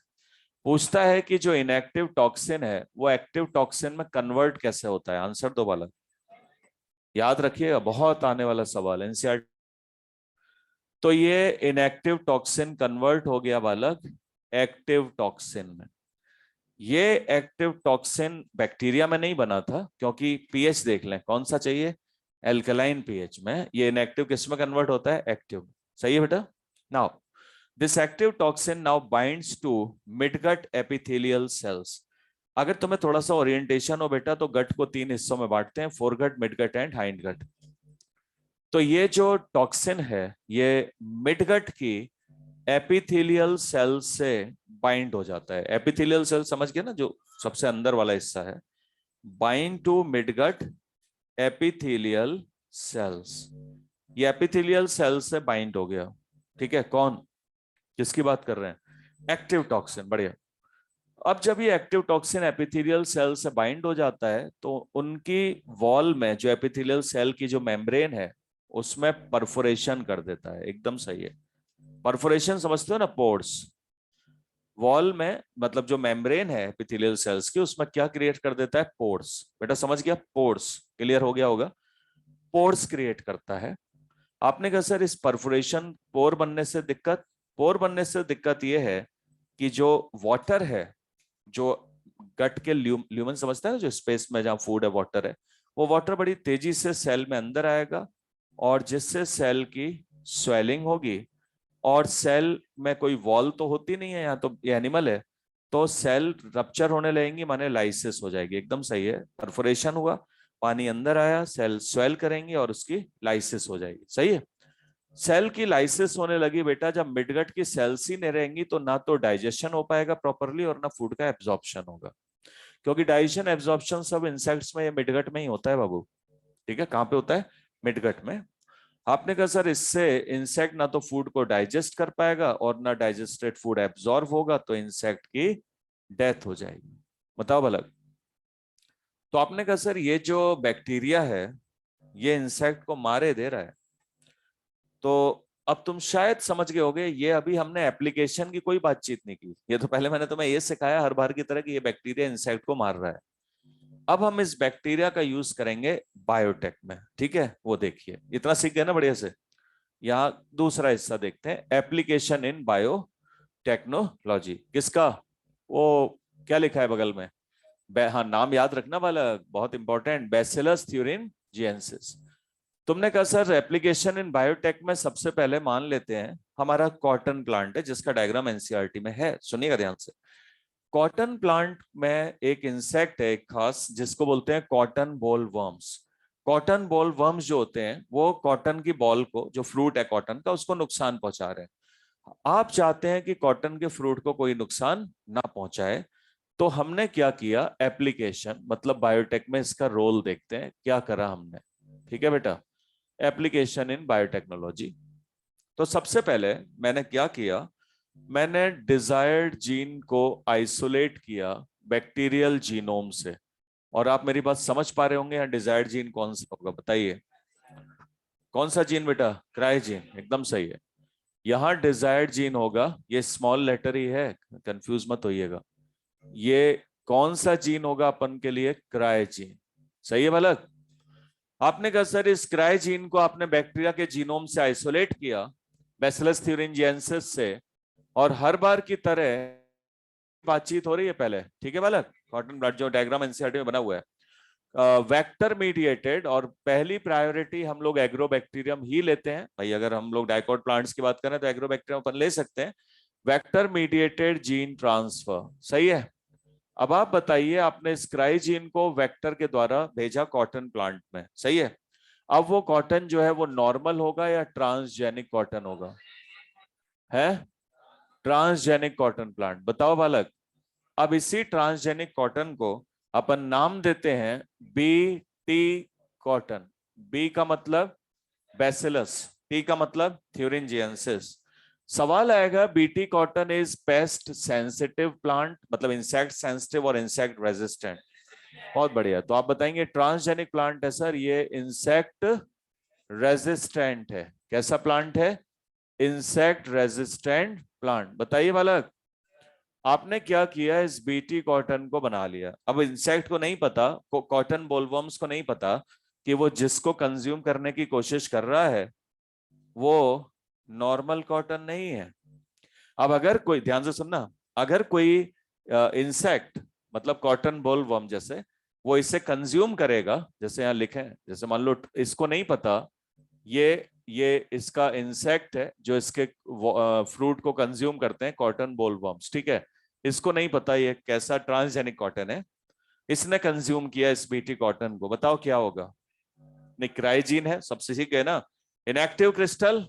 पूछता है कि जो इनएक्टिव टॉक्सिन है वो एक्टिव टॉक्सिन में कन्वर्ट कैसे होता है? आंसर दो बालक, याद रखिएगा, बहुत आने वाला सवाल एनसीईआरटी। तो ये इनएक्टिव टॉक्सिन कन्वर्ट हो गया बालक एक्टिव टॉक्सिन में। ये एक्टिव टॉक्सिन बैक्टीरिया में नहीं बना था, क्योंकि पीएच देख लें कौन सा चाहिए, एल्कलाइन पीएच में। ये इनएक्टिव किस में कन्वर्ट होता है? एक्टिव। सही है बेटा। Now this active toxin now binds to midgut epithelial cells. अगर तुम्हें थोड़ा सा ओरिएंटेशन हो बेटा, तो गट को 3 हिस्सों में बांटते हैं, फोरगट, मिडगट एंड हाइंडगट। तो ये जो टॉक्सिन है ये मिडगट की एपिथेलियल सेल से बाइंड हो जाता है। एपिथेलियल सेल समझ गए ना, जो सबसे अंदर वाला हिस्सा है। Bind to midgut epithelial cells. ये एपिथेलियल सेल से बाइंड हो गया, ठीक है। कौन, किसकी बात कर रहे हैं? एक्टिव टॉक्सिन, बढ़िया। अब जब ये एक्टिव टॉक्सिन एपिथेलियल सेल से बाइंड हो जाता है, तो उनकी वॉल में, जो एपिथेलियल सेल की जो मेम्ब्रेन है, उसमें परफोरेशन कर देता है। एकदम सही है। परफोरेशन समझते हो ना, पोर्स। वॉल में मतलब जो मेम्ब्रेन है एपिथेलियल सेल्स की, उसमें क्या क्रिएट कर देता है? पोर्स। बेटा समझ गया? पोर्स, क्लियर हो गया होगा। पोर्स क्रिएट करता है। आपने कहा सर इस परफोरेशन, पोर बनने से दिक्कत, पोर बनने से दिक्कत यह है कि जो वाटर है, जो गट के ल्यूमन समझता है ना, जो स्पेस में जहां फूड है, वाटर है, वो वाटर बड़ी तेजी से सेल में अंदर आएगा, और जिससे सेल की स्वेलिंग होगी। और सेल में कोई वॉल तो होती नहीं है, यहाँ तो ये एनिमल है, तो सेल रप्चर होने लगेंगी, माने लाइसिस हो जाएगी। एकदम सही है। परफोरेशन हुआ, पानी अंदर आया, सेल स्वेल करेंगी और उसकी लाइसिस हो जाएगी। सही है। सेल की लाइसिस होने लगी बेटा, जब मिडगट की सेल्स ही नहीं रहेंगी, तो ना तो डाइजेशन हो पाएगा प्रॉपरली और ना फूड का एब्जॉर्प्शन होगा। क्योंकि डाइजेशन एब्जॉर्प्शन सब इंसेक्ट्स में या मिडगट में ही होता है बाबू, ठीक है। कहाँ पे होता है? मिडगट में। आपने कहा सर इससे इंसेक्ट ना तो फूड को डाइजेस्ट कर पाएगा और ना डाइजेस्टेड फूड एब्जॉर्ब होगा, तो इंसेक्ट की डेथ हो जाएगी। बताओ भला। तो आपने कहा सर ये जो बैक्टीरिया है ये इंसेक्ट को मारे दे रहा है। तो अब तुम शायद समझ गए होगे, ये अभी हमने एप्लीकेशन की कोई बातचीत नहीं की। ये तो पहले मैंने तुम्हें ये सिखाया हर बार की तरह कि ये बैक्टीरिया इंसेक्ट को मार रहा है। अब हम इस बैक्टीरिया का यूज करेंगे बायोटेक में, ठीक है। वो देखिए, इतना सीख गए ना बढ़िया से। यहाँ दूसरा हिस्सा देखते हैं, एप्लीकेशन इन बायोटेक्नोलॉजी। किसका? वो क्या लिखा है बगल में? हाँ, नाम याद रखना वाला, बहुत इंपॉर्टेंट, बैसिलस थ्यूरिनजिएंसिस। तुमने कहा सर एप्लीकेशन इन बायोटेक में सबसे पहले मान लेते हैं हमारा कॉटन प्लांट है, जिसका डायग्राम एनसीईआरटी में है। सुनिएगा ध्यान से। कॉटन प्लांट में एक इंसेक्ट है, एक खास, जिसको बोलते हैं cotton ball worms. Cotton ball worms जो होते हैं वो कॉटन की बॉल को, जो फ्रूट है कॉटन का, उसको नुकसान पहुंचा रहे हैं। आप चाहते हैं कि कॉटन के फ्रूट को कोई नुकसान ना पहुंचाए, तो हमने क्या किया, एप्लीकेशन मतलब बायोटेक में इसका रोल देखते हैं क्या करा हमने। ठीक है बेटा, एप्लीकेशन इन बायोटेक्नोलॉजी। तो सबसे पहले मैंने क्या किया, मैंने डिजायर्ड जीन को आइसोलेट किया बैक्टीरियल जीनोम से। और आप मेरी बात समझ पा रहे होंगे, यहाँ डिजायर्ड जीन कौन सा होगा बताइए? कौन सा जीन बेटा? क्राइजीन, एकदम सही है। यहाँ डिजायर्ड जीन होगा, ये स्मॉल लेटर ही है, कंफ्यूज मत होइएगा। ये कौन सा जीन होगा अपन के लिए? क्राइजीन। सही है बालक? आपने कहा सर इस क्राइजीन को आपने बैक्टीरिया के जीनोम से आइसोलेट किया, बैसिलस थ्यूरिनजिएंसिस से, और हर बार की तरह बातचीत हो रही है पहले। ठीक है बालक? कॉटन ब्लड जो डायग्राम एनसीईआरटी में बना हुआ है, वेक्टर मीडिएटेड, और पहली प्रायोरिटी हम लोग एग्रोबैक्टीरियम ही लेते हैं भाई। अगर हम लोग डाइकोट प्लांट्स की बात करें तो एग्रोबैक्टीरियम अपन ले सकते हैं। वेक्टर मीडिएटेड जीन ट्रांसफर, सही है। अब आप बताइए, आपने स्क्राई जीन को वेक्टर के द्वारा भेजा कॉटन प्लांट में, सही है। अब वो कॉटन जो है वो नॉर्मल होगा या ट्रांसजेनिक कॉटन होगा? है ट्रांसजेनिक कॉटन प्लांट, बताओ बालक। अब इसी ट्रांसजेनिक कॉटन को अपन नाम देते हैं बी टी कॉटन। बी का मतलब बैसिलस, टी का मतलब थ्यूरिनजिएंसिस। सवाल आएगा, BT cotton is paste sensitive plant, मतलब इंसेक्ट सेंसिटिव और इंसेक्ट रेजिस्टेंट। बहुत बढ़िया, तो आप बताएंगे ट्रांसजेनिक प्लांट है सर, ये इंसेक्ट रेजिस्टेंट है। कैसा प्लांट है? Insect resistant plant. बताइए बालक, आपने क्या किया, इस बीटी कॉटन को बना लिया। अब इंसेक्ट को नहीं पता, कॉटन बोलवर्म्स को नहीं पता कि वो जिसको कंज्यूम करने की कोशिश कर रहा है वो नॉर्मल कॉटन नहीं है। अब अगर कोई, ध्यान से सुनना, अगर कोई इंसेक्ट मतलब कॉटन बोलवर्म जैसे, वो इसे कंज्यूम करेगा, जैसे यहाँ लिखे हैं, जैसे मान लो इसको नहीं पता ये इसका इंसेक्ट है जो इसके फ्रूट को कंज्यूम करते हैं, कॉटन बोलवर्म्स, ठीक है। इसको नहीं पता ये कैसा ट्रांसजेनिक कॉटन है, इसने कंज्यूम किया इस बीटी कॉटन को, बताओ क्या होगा? निक्राइजीन है, सबसे ठीक है ना। इनएक्टिव क्रिस्टल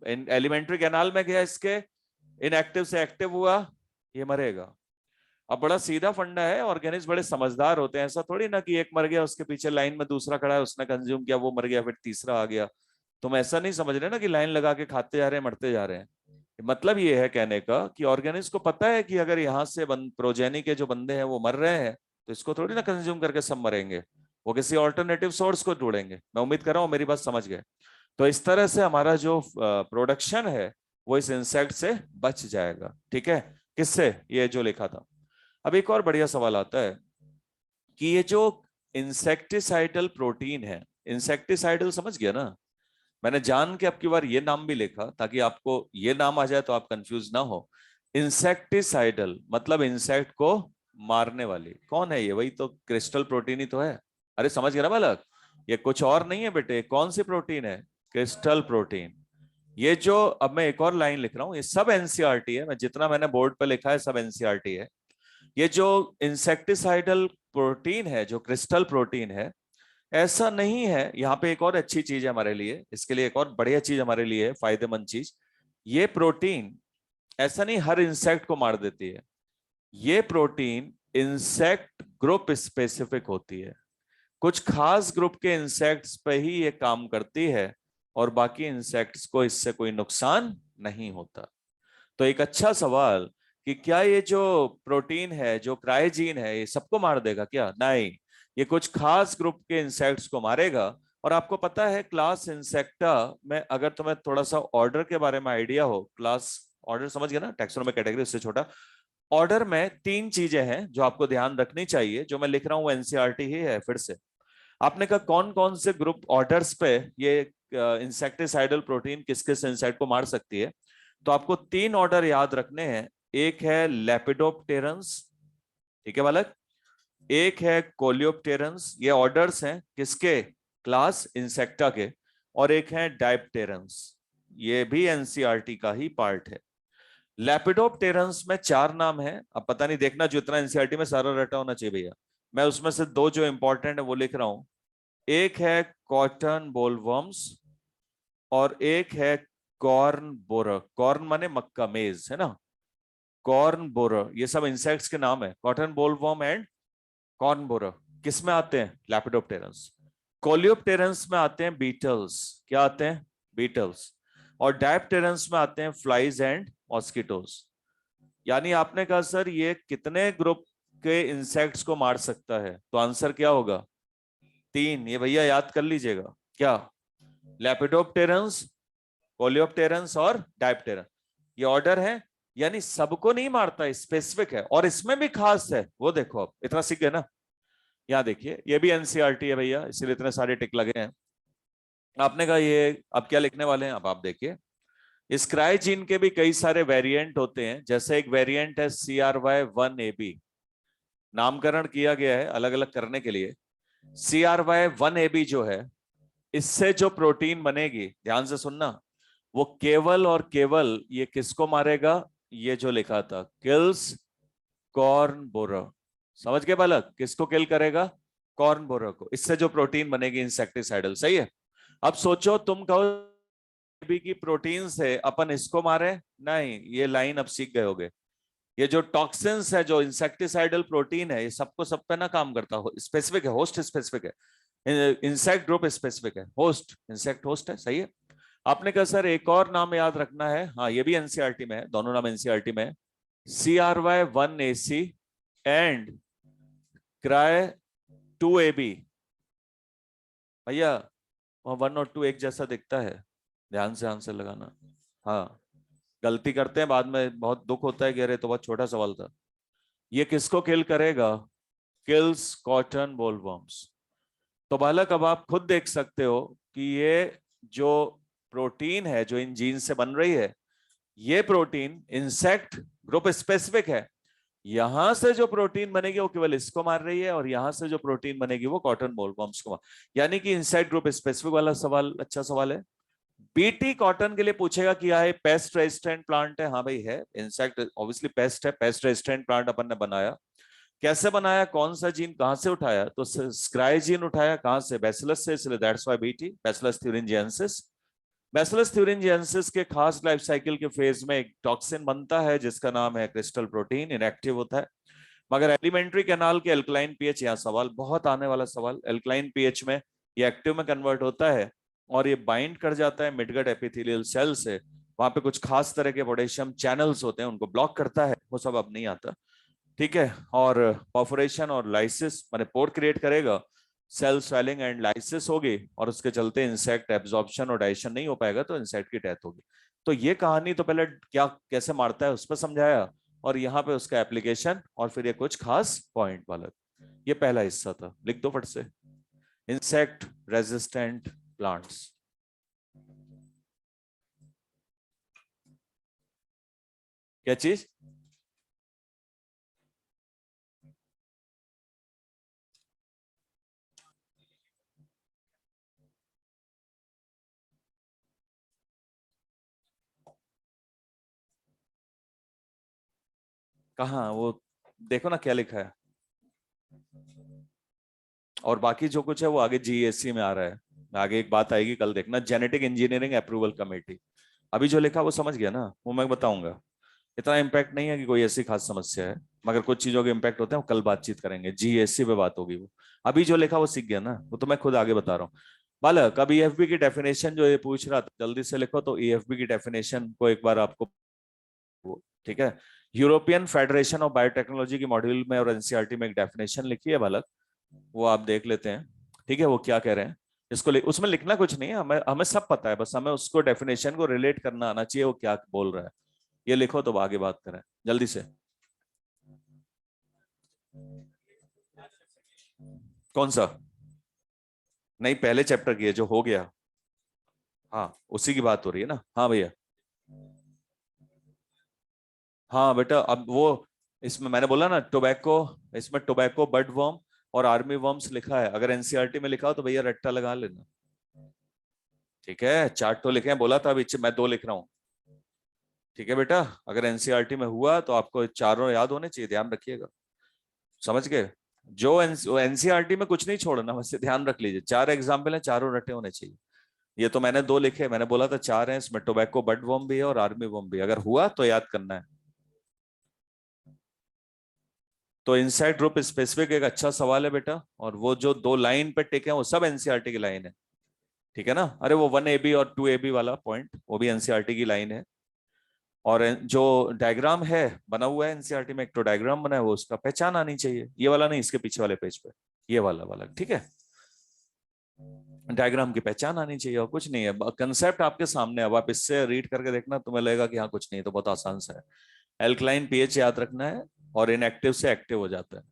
एलिमेंट्री कैनाल में गया, इसके इनएक्टिव से एक्टिव हुआ, ये मरेगा। अब बड़ा सीधा फंडा है, ऑर्गेनिस्ट बड़े समझदार होते हैं। ऐसा थोड़ी ना कि एक मर गया उसके पीछे लाइन में दूसरा खड़ा है, उसने कंज्यूम किया वो मर गया फिर तीसरा आ गया। तुम ऐसा नहीं समझ रहे ना कि लाइन लगा के खाते जा रहे हैं मरते जा रहे हैं। मतलब ये है कहने का कि ऑर्गेनिस्ट को पता है कि अगर यहाँ से प्रोजेनी के जो बंदे हैं वो मर रहे हैं, तो इसको थोड़ी ना कंज्यूम करके सब मरेंगे, वो किसी ऑल्टरनेटिव सोर्स को ढूंढेंगे। मैं उम्मीद कर रहा हूँ मेरी बात समझ गए। तो इस तरह से हमारा जो प्रोडक्शन है वो इस इंसेक्ट से बच जाएगा। ठीक है, किससे? ये जो लिखा था। अब एक और बढ़िया सवाल आता है कि ये जो इंसेक्टिसाइडल प्रोटीन है, इंसेक्टिसाइडल समझ गया ना? मैंने जान के अब की बार ये नाम भी लिखा ताकि आपको ये नाम आ जाए तो आप कंफ्यूज ना हो। इंसेक्टिसाइडल मतलब इंसेक्ट को मारने वाली। कौन है ये? वही तो क्रिस्टल प्रोटीन ही तो है। अरे समझ गया ना बालक, ये कुछ और नहीं है बेटे। कौन सी प्रोटीन है? Crystal protein. ये जो अब मैं एक और लाइन लिख रहा हूँ, ये सब एनसीईआरटी है, मैं जितना मैंने बोर्ड पे लिखा है सब एनसीईआरटी है। ये जो इंसेक्टिसाइडल प्रोटीन है, जो क्रिस्टल प्रोटीन है, ऐसा नहीं है। यहाँ पे एक और अच्छी चीज है हमारे लिए, इसके लिए एक और बढ़िया चीज हमारे लिए है, फायदेमंद चीज। ये प्रोटीन ऐसा नहीं हर इंसेक्ट को मार देती है, ये प्रोटीन इंसेक्ट ग्रुप स्पेसिफिक होती है। कुछ खास ग्रुप के इंसेक्ट्स पे ही ये काम करती है और बाकी इंसेक्ट्स को इससे कोई नुकसान नहीं होता। तो एक अच्छा सवाल कि क्या ये जो प्रोटीन है, जो क्राइजीन है, ये सबको मार देगा क्या? नहीं, ये कुछ खास ग्रुप के इंसेक्ट्स को मारेगा। और आपको पता है क्लास इंसेक्टा में, अगर तुम्हें थोड़ा सा ऑर्डर के बारे में आइडिया हो, क्लास ऑर्डर समझ गया ना, टैक्सोनॉमी कैटेगरी उससे छोटा। ऑर्डर में तीन चीजें हैं जो आपको ध्यान रखनी चाहिए, जो मैं लिख रहा हूं एनसीईआरटी ही है फिर से। आपने कहा कौन कौन से ग्रुप ऑर्डर्स पे ये इंसेक्टिसाइडल प्रोटीन किस किस इंसेक्ट को मार सकती है, तो आपको 3 ऑर्डर याद रखने हैं। एक है लेपिडोप्टेरंस, ठीक है बालक, एक है कोलियोप्टेरंस, ये ऑर्डर्स हैं किसके, क्लास इंसेक्टा के, और एक है डायप्टेरंस, ये भी एनसीईआरटी का ही पार्ट है। लेपिडोप्टेरंस में 4 नाम है, अब पता नहीं, देखना जो इतना एनसीईआरटी में सारा रटा होना चाहिए भैया, मैं उसमें से 2 जो इंपॉर्टेंट है वो लिख रहा हूं। एक है कॉटन बोलवर्म्स और एक है कॉर्न बोरर, कॉर्न माने मक्का, मेज है ना, कॉर्न बोरर, ये सब इंसेक्ट्स के नाम है, cotton bollworm and corn borer. किस में आते हैं, लेपिडोप्टेरंस। कोलियोप्टेरंस में आते हैं बीटल्स, क्या आते हैं, बीटल्स। और डायप्टेरंस में आते हैं फ्लाइज एंड मॉस्किटोज। यानी आपने कहा सर ये कितने ग्रुप के इंसेक्ट्स को मार सकता है, तो आंसर क्या होगा, 3। ये भैया याद कर लीजिएगा, क्या, लेपिडोप्टेरंस, कोलियोप्टेरंस और डायप्टेरंस, ये ऑर्डर है, यानी सबको नहीं मारता, स्पेसिफिक है, और इसमें भी खास है, वो देखो आप इतना सीख गए ना। यहाँ देखिए ये भी एनसीईआरटी है भैया, इसीलिए इतने सारे टिक लगे हैं। आपने कहा ये अब क्या लिखने वाले हैं, अब आप देखिए, स्क्राई जीन के भी कई सारे वेरिएंट होते हैं, जैसे एक वेरिएंट है CRY1AB, नामकरण किया गया है अलग अलग करने के लिए। CRY1AB जो है, इससे जो प्रोटीन बनेगी, ध्यान से सुनना, वो केवल और केवल ये किसको मारेगा, ये जो लिखा था, किल्स कॉर्न बोरर। समझ गए बालक, किसको किल करेगा, कॉर्न बोरर को, इससे जो प्रोटीन बनेगी इंसेक्टिसाइडल, सही है। अब सोचो तुम कहो की प्रोटीन से अपन इसको मारे, नहीं, ये लाइन अब सीख गए होगे। ये जो टॉक्सिन्स है, जो इंसेक्टिसाइडल प्रोटीन है, ये सबको सब पे ना काम करता हो, स्पेसिफिक है, होस्ट स्पेसिफिक है, इंसेक्ट ग्रुप स्पेसिफिक है, होस्ट इंसेक्ट होस्ट है, सही है। आपने कहा सर एक और नाम याद रखना है, हाँ ये भी एनसीईआरटी में है, दोनों नाम एनसीईआरटी में है, CRY1AC एंड CRY2AB। भैया वहां 1 और 2 एक जैसा दिखता है, ध्यान से आंसर लगाना। हाँ, गलती करते हैं बाद में, बहुत दुख होता है कि अरे तो बहुत छोटा सवाल था। ये किसको किल करेगा, किल्स कॉटन बोलवर्म्स। तो बालक अब आप खुद देख सकते हो कि ये जो प्रोटीन है जो इन जीन से बन रही है, ये प्रोटीन इंसेक्ट ग्रुप स्पेसिफिक है। यहां से जो प्रोटीन बनेगी वो केवल इसको मार रही है, और यहां से जो प्रोटीन बनेगी वो कॉटन बोलवर्म्स को मार, यानी कि इंसेक्ट ग्रुप स्पेसिफिक वाला सवाल अच्छा सवाल है। बीटी कॉटन के लिए पूछेगा कि यह पेस्ट रेजिस्टेंट प्लांट है, हाँ भाई है, इंसेक्ट ऑब्वियसली पेस्ट है, पेस्ट रेजिस्टेंट प्लांट अपन ने बनाया। कैसे बनाया, कौन सा जीन कहां से उठाया, तो स्क्राई जीन उठाया, कहां से, बैसिलस से, इसलिए that's why BT, bacillus thuringiensis। Bacillus thuringiensis के खास लाइफ साइकिल के फेज में एक टॉक्सिन बनता है जिसका नाम है क्रिस्टल प्रोटीन, इनएक्टिव होता है। मगर एलिमेंट्री कैनाल के एल्कलाइन पीएच, यहाँ सवाल बहुत आने वाला सवाल, एल्कलाइन पीएच में ये एक्टिव में कन्वर्ट होता है, और ये बाइंड कर जाता है मिडगट एपिथेलियल सेल से, वहां पे कुछ खास तरह के पोटेशियम चैनल्स होते हैं, उनको ब्लॉक करता है, वो सब अब नहीं आता, ठीक है। और परफोरेशन और लाइसिस माने पोर क्रिएट करेगा, सेल स्वेलिंग एंड लाइसिस होगी, और उसके चलते इंसेक्ट एब्जॉर्प्शन और डाइजेशन नहीं हो पाएगा, तो इंसेक्ट की डेथ होगी। तो ये कहानी तो पहले क्या कैसे मारता है उस पर समझाया, और यहाँ पे उसका एप्लीकेशन, और फिर ये कुछ खास पॉइंट वाला, ये पहला हिस्सा था, लिख दो फट से, इंसेक्ट रेजिस्टेंट प्लांट्स। क्या चीज, कहाँ वो, देखो ना क्या लिखा है, और बाकी जो कुछ है वो आगे जीएससी में आ रहा है, आगे एक बात आएगी कल देखना, जेनेटिक इंजीनियरिंग अप्रूवल कमेटी। अभी जो लिखा वो समझ गया ना, वो मैं बताऊंगा, इतना इम्पैक्ट नहीं है कि कोई ऐसी खास समस्या है, मगर कुछ चीजों के इम्पैक्ट होते हैं, वो कल बातचीत करेंगे, जीएससी पे बात होगी वो। अभी जो लिखा वो सीख गया ना, वो तो मैं खुद आगे बता रहा हूँ। बालक अब ईएफबी की डेफिनेशन जो ये पूछ रहा था, जल्दी से लिखो, तो ईएफबी की डेफिनेशन को एक बार आपको, ठीक है, यूरोपियन फेडरेशन ऑफ बायोटेक्नोलॉजी की मॉड्यूल में और एनसीईआरटी में एक डेफिनेशन लिखी है बालक, वो आप देख लेते हैं, ठीक है, वो क्या कह रहे हैं, उसमें लिखना कुछ नहीं है, हमें हमें सब पता है, बस हमें उसको डेफिनेशन को रिलेट करना आना चाहिए, वो क्या बोल रहा है, ये लिखो तो आगे बात करें जल्दी से। कौन सा, नहीं पहले चैप्टर की है जो हो गया, हाँ उसी की बात हो रही है ना, हाँ भैया। हाँ बेटा, अब वो इसमें मैंने बोला ना टोबैको, इसमें टोबैको बड वर्म और आर्मी वर्म्स लिखा है। अगर एनसीईआरटी में लिखा हो तो भैया रट्टा लगा लेना। ठीक है, चार तो लिखे हैं, बोला था अभी मैं दो लिख रहा हूँ। ठीक है बेटा, अगर एनसीईआरटी में हुआ तो आपको चारों याद होने चाहिए, ध्यान रखिएगा। समझ गए? जो एनसीईआरटी में कुछ नहीं छोड़ना, बस ध्यान रख लीजिए, चार एग्जाम्पल है, चारों रटे होने चाहिए। ये तो मैंने दो लिखे, मैंने बोला था चार हैं, इसमें टोबैको बड वर्म भी है और आर्मी वर्म भी है। अगर हुआ तो याद करना है। तो इनसाइड ग्रुप स्पेसिफिक एक अच्छा सवाल है बेटा, और वो जो दो लाइन पे टिके हैं वो सब एनसीईआरटी की लाइन है। ठीक है ना? अरे वो 1 AB और 2 AB वाला पॉइंट वो भी एनसीईआरटी की लाइन है। और जो डायग्राम है बना हुआ है एनसीईआरटी में, एक तो डायग्राम बना है, वो उसका पहचान आनी चाहिए, ये वाला नहीं, इसके पीछे वाले पेज पे, ये वाला वाला, ठीक है। डायग्राम की पहचान आनी चाहिए और कुछ नहीं है, कंसेप्ट आपके सामने है। अब आप इससे रीड करके देखना, तुम्हें लगेगा कि हाँ कुछ नहीं, तो बहुत आसान सा है। एल्कलाइन पीएच याद रखना है, और इनएक्टिव से एक्टिव हो जाता है।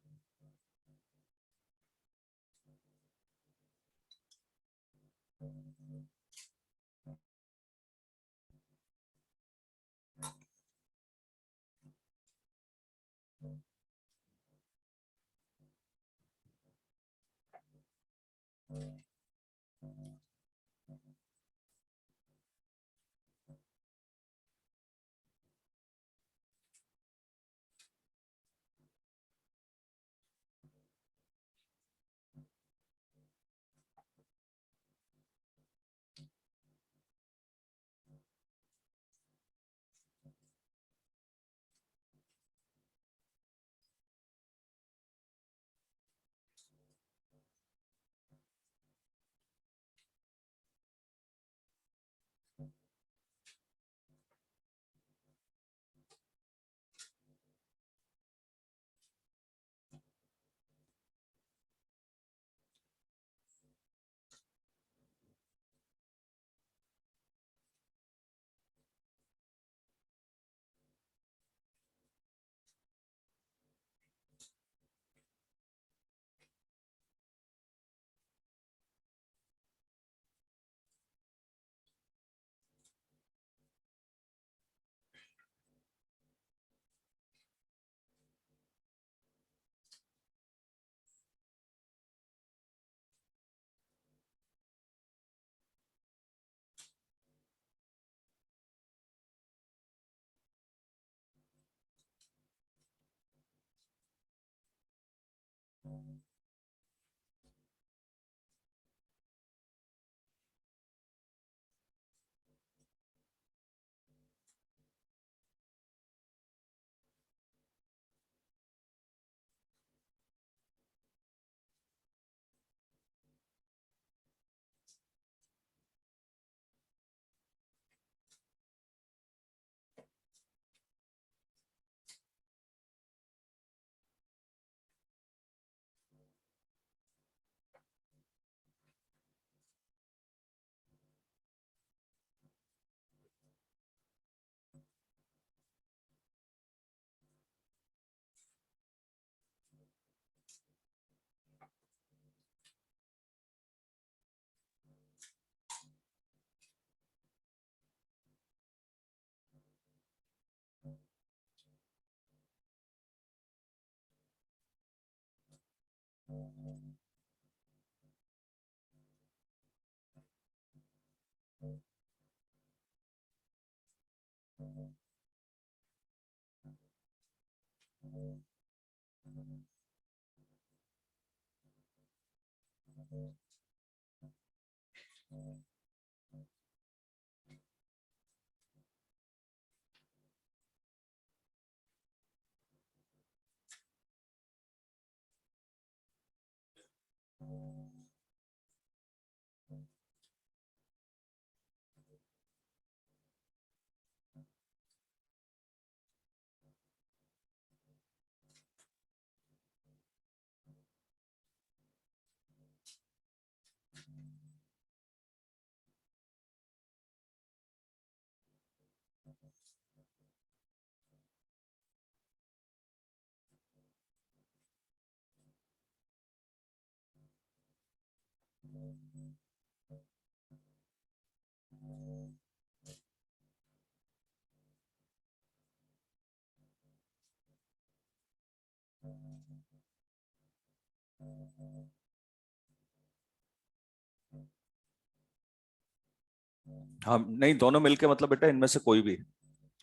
हाँ नहीं, दोनों मिलके मतलब बेटा इनमें से कोई भी,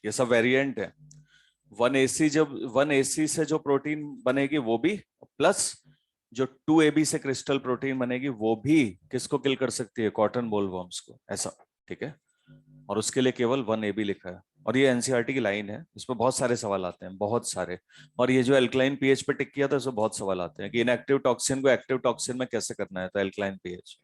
ये सब वेरिएंट है। 1AC, जब 1AC से जो प्रोटीन बनेगी वो भी, प्लस जो 2AB से क्रिस्टल प्रोटीन बनेगी वो भी किसको किल कर सकती है, कॉटन बोलवर्म्स को, ऐसा। ठीक है, और उसके लिए केवल 1AB लिखा है। और ये एनसीईआरटी की लाइन है, इसमें बहुत सारे सवाल आते हैं, बहुत सारे। और ये जो एल्कलाइन पीएच पे टिक किया था, इसमें बहुत सवाल आते हैं कि इनएक्टिव टॉक्सिन को एक्टिव टॉक्सिन में कैसे करना है, तो एल्कलाइन पीएच।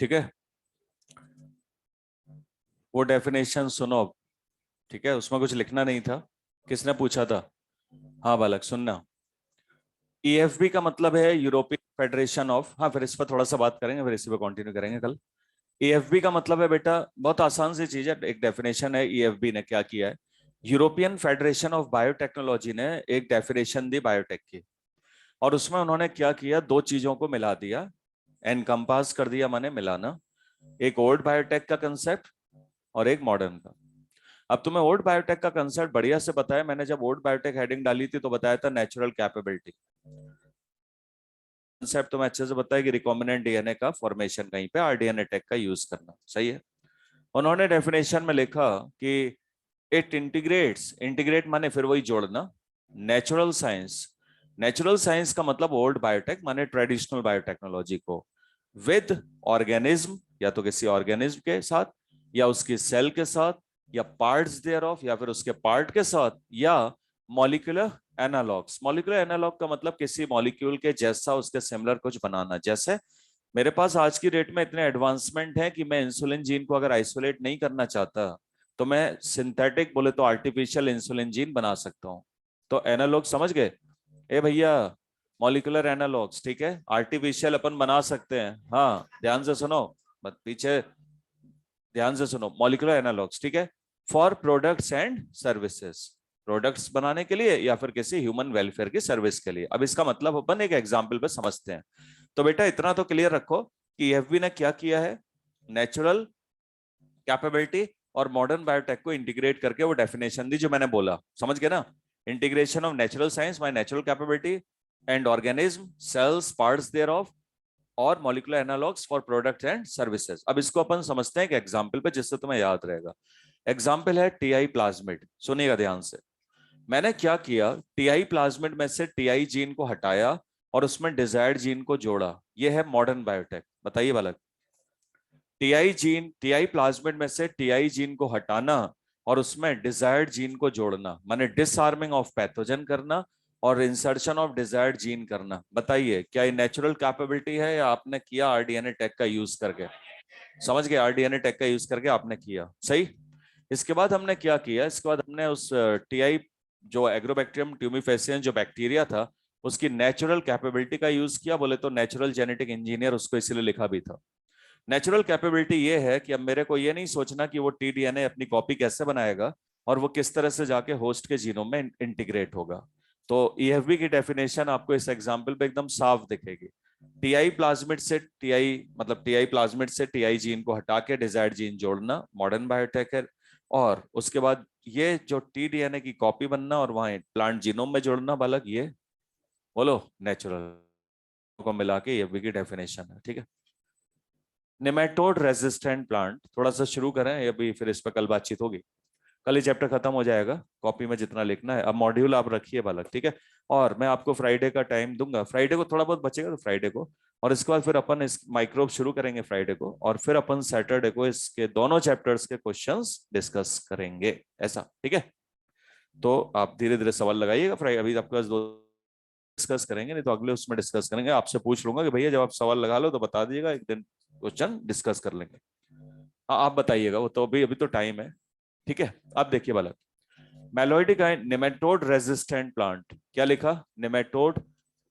ठीक है, वो डेफिनेशन सुनो अब। ठीक है, उसमें कुछ लिखना नहीं था। किसने पूछा था? हाँ बालक सुनना। ईएफबी का मतलब है यूरोपियन फेडरेशन ऑफ, हाँ फिर इस पर थोड़ा सा बात करेंगे, फिर इसी पे कंटिन्यू करेंगे कल। ईएफबी का मतलब है बेटा, बहुत आसान सी चीज है, एक डेफिनेशन है। ईएफबी ने क्या किया है, यूरोपियन फेडरेशन ऑफ बायोटेक्नोलॉजी ने एक डेफिनेशन दी बायोटेक की। और उसमें उन्होंने क्या किया, दो चीजों को मिला दिया, एनकम्पास कर दिया, माने मिलाना। एक ओल्ड बायोटेक का कंसेप्ट और एक मॉडर्न का। अब तुम्हें ओल्ड बायोटेक का कंसेप्ट बढ़िया से बताया मैंने, जब ओल्ड बायोटेक हेडिंग डाली थी तो बताया था नेचुरल कैपेबिलिटी। कंसेप्ट तुम्हें अच्छे से बताया कि रिकॉम्बिनेंट डीएनए का फॉर्मेशन कहीं पे आरडीएनए टेक का यूज करना, सही है। उन्होंने डेफिनेशन में लिखा कि इट इंटीग्रेट्स, इंटीग्रेट माने फिर वही जोड़ना, नेचुरल साइंस। नेचुरल साइंस का मतलब ओल्ड बायोटेक माने ट्रेडिशनल बायोटेक्नोलॉजी को, विद ऑर्गेनिज्म, या तो किसी ऑर्गेनिज्म के साथ, या उसकी सेल के साथ, या पार्ट्स देयर ऑफ, या फिर उसके पार्ट के साथ, या मॉलिक्यूलर एनालॉग्स। मॉलिक्यूलर एनालॉग का मतलब किसी मॉलिक्यूल के जैसा, उसके सिमिलर कुछ बनाना। जैसे मेरे पास आज की डेट में इतने एडवांसमेंट है कि मैं इंसुलिन जीन को अगर आइसोलेट नहीं करना चाहता, तो मैं सिंथेटिक बोले तो आर्टिफिशियल इंसुलिन जीन बना सकता हूँ। तो एनालॉग समझ गए? ए भैया, मॉलिक्यूलर एनालॉग्स, ठीक है, आर्टिफिशियल अपन बना सकते हैं। हाँ ध्यान से सुनो, मत पीछे, ध्यान से सुनो, मॉलिक्यूलर एनालॉग्स, ठीक है, for products and services, products बनाने के लिए या फिर किसी ह्यूमन वेलफेयर की सर्विस के लिए। अब इसका मतलब अपन एक एग्जांपल पे समझते हैं। तो बेटा इतना तो क्लियर रखो कि एफबी ने क्या किया है, नेचुरल कैपेबिलिटी और मॉडर्न बायोटेक को इंटीग्रेट करके वो डेफिनेशन दी जो मैंने बोला, समझ गए ना? Integration of natural science by natural capability and organism, cells, parts thereof, और molecular analogues for product and services. अब इसको अपन समझते हैं एक एग्जांपल पे, जिससे तुम्हें याद रहेगा। एग्जांपल है टीआई प्लाज्मिड, सुनिएगा ध्यान से। मैंने क्या किया, टीआई प्लाज्मिड में से टीआई जीन को हटाया और उसमें डिजायर्ड जीन को जोड़ा। ये है मॉडर्न बायोटेक। बताइए बालक, टीआई जीन, टीआई प्लाज्मिड में से टीआई जीन को हटाना और उसमें डिजायर्ड जीन को जोड़ना, माने डिसआर्मिंग ऑफ पैथोजन करना और इंसर्शन ऑफ डिजायर्ड जीन करना। बताइए क्या ये नेचुरल कैपेबिलिटी है या आपने किया आरडीएनए टेक का यूज करके? समझ गए, आरडीएनए टेक का यूज करके आपने किया, सही। इसके बाद हमने क्या किया, इसके बाद हमने उस टीआई, जो एग्रोबैक्टीरियम ट्यूमिफेसियन जो बैक्टीरिया था, उसकी नेचुरल कैपेबिलिटी का यूज किया। बोले तो नेचुरल जेनेटिक इंजीनियर उसको इसीलिए लिखा भी था। नेचुरल कैपेबिलिटी ये है कि अब मेरे को ये नहीं सोचना कि वो टीडीएनए अपनी कॉपी कैसे बनाएगा और वो किस तरह से जाके होस्ट के जीनोम में इंटीग्रेट होगा। तो ईएफबी की डेफिनेशन आपको इस एग्जांपल पे एकदम साफ दिखेगी। टीआई प्लाज्मिड से टीआई, मतलब टीआई प्लाज्मिड से टीआई जीन को हटा के डिजायर्ड जीन जोड़ना, मॉडर्न बायोटेक है। और उसके बाद ये जो टीडीएनए की कॉपी बनना और वहां प्लांट जीनोम में जोड़ना, बालक ये बोलो नेचुरल को मिला के ईएफबी की डेफिनेशन है, ठीक है। निमेटोड रेजिस्टेंट प्लांट, थोड़ा सा शुरू करें अभी, फिर इस पर कल बातचीत होगी। कल ही चैप्टर खत्म हो जाएगा, कॉपी में जितना लिखना है। अब मॉड्यूल आप रखिए बालक, ठीक है। और मैं आपको फ्राइडे का टाइम दूंगा, फ्राइडे को थोड़ा बहुत बचेगा तो फ्राइडे को, और इसके बाद फिर अपन इस माइक्रोब शुरू करेंगे फ्राइडे को, और फिर अपन सैटरडे को इसके दोनों चैप्टर्स के क्वेश्चंस डिस्कस करेंगे, ऐसा, ठीक है। तो आप धीरे धीरे सवाल लगाइएगा। अभी आपके पास दो डिस्कस करेंगे, नहीं तो अगले उसमें डिस्कस करेंगे। आपसे पूछ लूंगा कि भैया जब आप सवाल लगा लो तो बता दीजिएगा, एक दिन क्वेश्चन डिस्कस कर लेंगे। हाँ आप बताइएगा, वो तो अभी अभी तो टाइम है। ठीक है, अब देखिए बालक, मेलोडिक नेमेटोड रेजिस्टेंट प्लांट, क्या लिखा? Nematode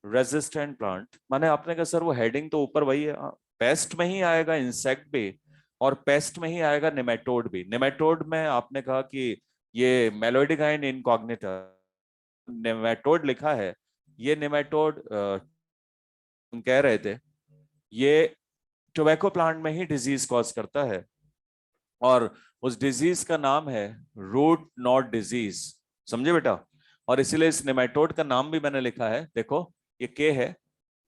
resistant plant. माने आपने कहा सर वो हेडिंग तो ऊपर वही है, पेस्ट में ही आएगा इंसेक्ट भी, और पेस्ट में ही आएगा नेमेटोड भी। नेमेटोड में आपने कहा कि ये मेलोडिकाइन इनकॉग्निटा नेमेटोड लिखा है, ये नेमेटोड हम कह रहे थे ये टोबैको प्लांट में ही डिजीज कॉज करता है, और उस डिजीज का नाम है रूट नॉट डिजीज। समझे बेटा? और इसीलिए इस नेमेटोड का नाम भी मैंने लिखा है, देखो ये के है,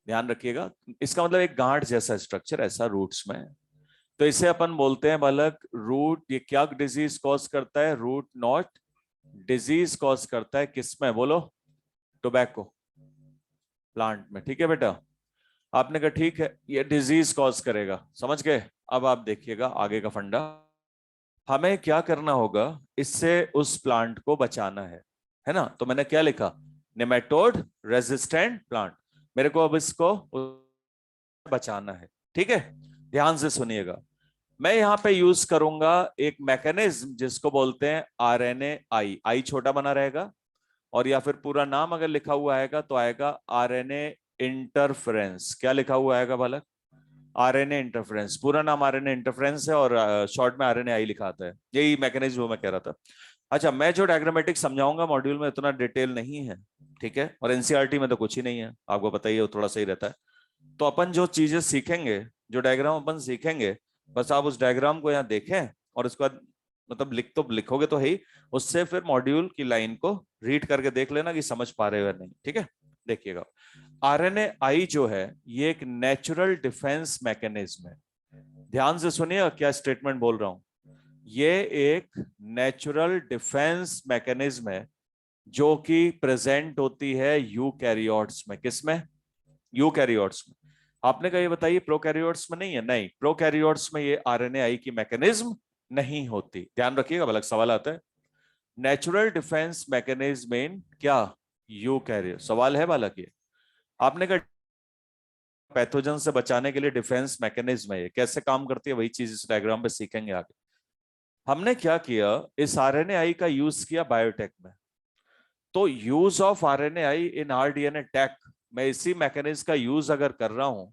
ध्यान रखिएगा। इसका मतलब एक गांठ जैसा स्ट्रक्चर ऐसा रूट्स में है। तो इसे अपन बोलते हैं बालक रूट। ये क्या डिजीज कॉज करता है? रूट नॉट डिजीज कॉज करता है किसमें बोलो? टोबैको प्लांट में। ठीक है बेटा, आपने कहा ठीक है ये डिजीज कॉज करेगा, समझ गए? अब आप देखिएगा आगे का फंडा, हमें क्या करना होगा, इससे उस प्लांट को बचाना है ना? तो मैंने क्या लिखा? Nematode resistant plant. मेरे को अब इसको बचाना है। ठीक है, ध्यान से सुनिएगा। मैं यहां पे यूज करूंगा एक मैकेनिज्म जिसको बोलते हैं आरएनए आई। आई छोटा बना रहेगा, और या फिर पूरा नाम अगर लिखा हुआ आएगा तो आएगा आरएनए इंटरफेरेंस। क्या लिखा हुआ आएगा बालक? RNA interference. पूरा नाम आरएनए इंटरफेरेंस है, और शॉर्ट में आरएनए आई लिखा आता है। यही मैकेनिज्म मैं कह रहा था। अच्छा, मैं जो डायग्रामेटिक समझाऊंगा मॉड्यूल में इतना डिटेल नहीं है, ठीक है? और एनसीईआरटी में तो कुछ ही नहीं है, आपको पता ही है, वो थोड़ा सही रहता है। तो अपन जो चीजें सीखेंगे, जो डायग्राम अपन सीखेंगे, बस आप उस डायग्राम को यहाँ देखें, और उसके बाद मतलब लिख तो लिखोगे तो है ही, उससे फिर मॉड्यूल की लाइन को रीड करके देख लेना कि समझ पा रहे हो या नहीं। ठीक है, देखिएगा। आरएनए आई जो है ये एक नेचुरल डिफेंस मैकेनिज्म है। ध्यान से सुनिए क्या स्टेटमेंट बोल रहा हूं। ये एक नेचुरल डिफेंस मैकेनिज्म है जो कि प्रेजेंट होती है यूकैरियोट्स में। किसमें? यूकैरियोट्स में। आपने कहा ये बताइए प्रोकैरियोट्स में नहीं है? नहीं, प्रोकैरियोट्स में ये आरएनए आई की मैकेनिज्म नहीं होती। ध्यान रखिएगा, अलग सवाल आता है। नेचुरल डिफेंस मैकेनिज्म इन क्या? यूकैरियोट। सवाल है बालक ये। आपने कहा पैथोजन से बचाने के लिए डिफेंस मैकेनिज्म है, ये कैसे काम करती है वही चीज इस डायग्राम पे सीखेंगे आगे। हमने क्या किया, इस आरएनए आई का यूज किया बायोटेक में। तो use of RNA i in RDNA tech, मैं इसी मैकेनिज्म का यूज अगर कर रहा हूं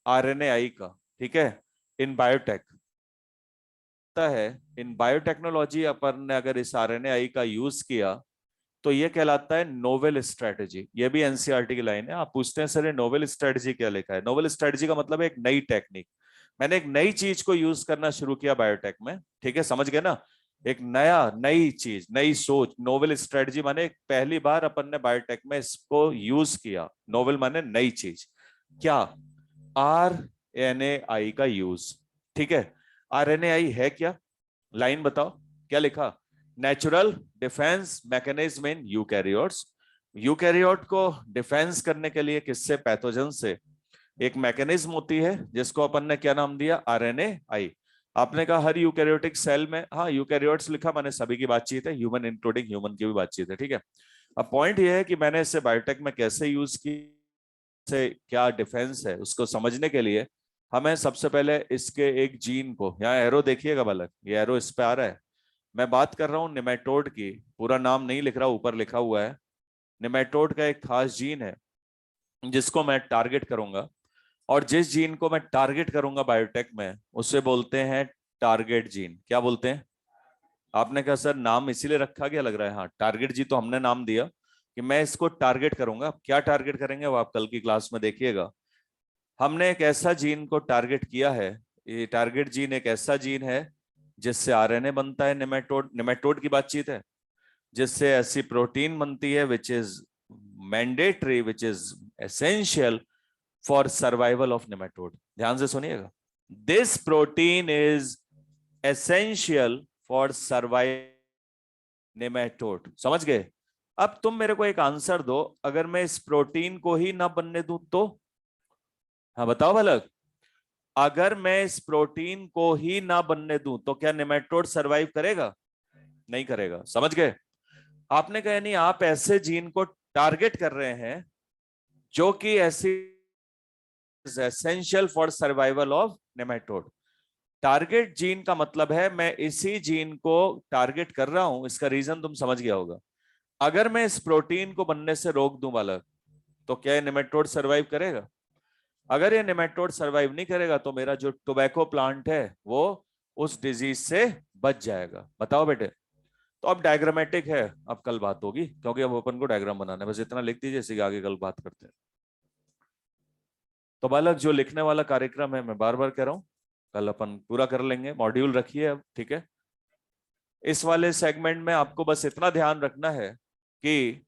आरएनए आई का, ठीक है, इन बायोटेक है, इन बायोटेक्नोलॉजी अपन ने अगर इस आरएनए आई का यूज किया तो ये कहलाता है नोवेल स्ट्रेटेजी। ये भी एनसीईआरटी की लाइन है। आप पूछते हैं सर ये नोवेल स्ट्रेटेजी क्या लिखा है? नोवेल स्ट्रेटेजी का मतलब है एक नई टेक्निक। मैंने एक नई चीज को यूज करना शुरू किया बायोटेक में, ठीक है, समझ गए ना? एक नई चीज, नई सोच। नोवेल स्ट्रेटेजी माने पहली बार अपन ने बायोटेक में इसको यूज किया। नोवेल माने नई चीज। क्या? आरएनएआई का यूज। ठीक है, आरएनएआई है क्या? लाइन बताओ, क्या लिखा? Natural defence mechanism in eukaryotes. Eukaryote को डिफेंस करने के लिए किससे? पैथोजन से एक मैकेनिज्म होती है जिसको अपन ने क्या नाम दिया? आरएनए आई। आपने कहा हर यूकैरियोटिक सेल में, हाँ यूकैरियोट्स लिखा, मैंने सभी की बातचीत है, ह्यूमन इंक्लूडिंग ह्यूमन की भी बातचीत है। ठीक है, अब पॉइंट ये है कि मैंने इसे बायोटेक में कैसे यूज की, से क्या डिफेंस है उसको समझने के लिए हमें सबसे पहले इसके एक जीन को, यहाँ एरो देखिएगा बालक, ये एरो इस पे आ रहा है। मैं बात कर रहा हूँ निमेटोड की, पूरा नाम नहीं लिख रहा, ऊपर लिखा हुआ है। निमेटोड का एक खास जीन है जिसको मैं टारगेट करूंगा, और जिस जीन को मैं टारगेट करूंगा बायोटेक में उसे बोलते हैं टारगेट जीन। क्या बोलते हैं? आपने कहा सर नाम इसीलिए रखा गया लग रहा है। हाँ, टारगेट जी तो हमने नाम दिया कि मैं इसको टारगेट करूंगा। क्या टारगेट करेंगे वो आप कल की क्लास में देखिएगा। हमने एक ऐसा जीन को टारगेट किया है, ये टारगेट जीन एक ऐसा जीन है जिससे आरएनए बनता है। नेमेटोड, नेमेटोड की बातचीत है, जिससे ऐसी प्रोटीन बनती है which is mandatory, which is essential for survival of nematode. ध्यान से सुनिएगा, this protein is essential for survival nematode. समझ गए? अब तुम मेरे को एक आंसर दो, अगर मैं इस प्रोटीन को ही ना बनने दूं तो? हाँ बताओ बालक, अगर मैं इस प्रोटीन को ही ना बनने दूं तो क्या नेमेटोड सरवाइव करेगा? नहीं करेगा। समझ गए? आपने कहा नहीं, आप ऐसे जीन को टारगेट कर रहे हैं जो कि ऐसी essential for survival of nematode. Target gene का मतलब है मैं इसी जीन को टारगेट कर रहा हूं, इसका रीजन तुम समझ गया होगा। अगर मैं इस प्रोटीन को बनने से रोक दूं बालक, तो क्या ये नेमेटोड सर्वाइव करेगा? अगर ये नेमेटोड सर्वाइव नहीं करेगा तो मेरा जो टोबैको प्लांट है वो उस डिजीज से बच जाएगा। बताओ बेटे। तो अब डायग्रामेटिक है, अब कल बात होगी, क्योंकि अब अपन को डायग्राम बनाना है। बस इतना लिख दीजिए, इसी के आगे कल बात करते हैं। तो बालक, जो लिखने वाला कार्यक्रम है, मैं बार बार कह रहा हूं, कल अपन पूरा कर लेंगे। मॉड्यूल रखिए अब, ठीक है। इस वाले सेगमेंट में आपको बस इतना ध्यान रखना है कि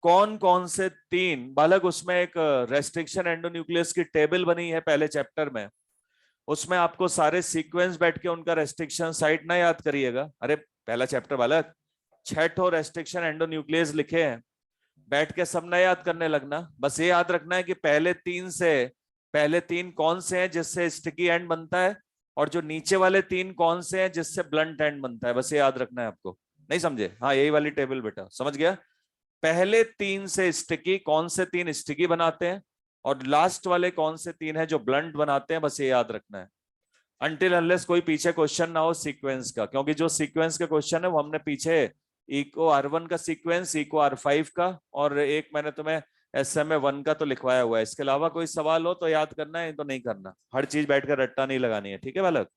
कौन कौन से तीन बालक, उसमें एक रेस्ट्रिक्शन एंडोन्यूक्लियस की टेबल बनी है पहले चैप्टर में, उसमें आपको सारे सीक्वेंस बैठ के उनका रेस्ट्रिक्शन साइट ना याद करिएगा। अरे पहला चैप्टर बालक, 6 रेस्ट्रिक्शन एंडोन्यूक्लियस लिखे हैं, बैठ के सब ना याद करने लगना। बस ये याद रखना है कि पहले तीन कौन से हैं जिससे स्टिकी एंड बनता है, और जो नीचे वाले तीन कौन से हैं जिससे ब्लंट एंड बनता है। बस ये याद रखना है आपको। नहीं समझे? हाँ, यही वाली टेबल बेटा, समझ गया? पहले तीन से स्टिकी, कौन से तीन स्टिकी बनाते हैं, और लास्ट वाले कौन से तीन है जो ब्लंट बनाते हैं। बस ये याद रखना है, अनटिल अनलेस कोई पीछे क्वेश्चन ना हो सीक्वेंस का, क्योंकि जो सीक्वेंस के क्वेश्चन है वो हमने पीछे इको R1 का सीक्वेंस, इको R5 का, और एक मैंने तुम्हें SMA1 का तो लिखवाया हुआ है। इसके अलावा कोई सवाल हो तो याद करना है, तो नहीं करना। हर चीज बैठकर रट्टा नहीं लगानी है, ठीक है बालक?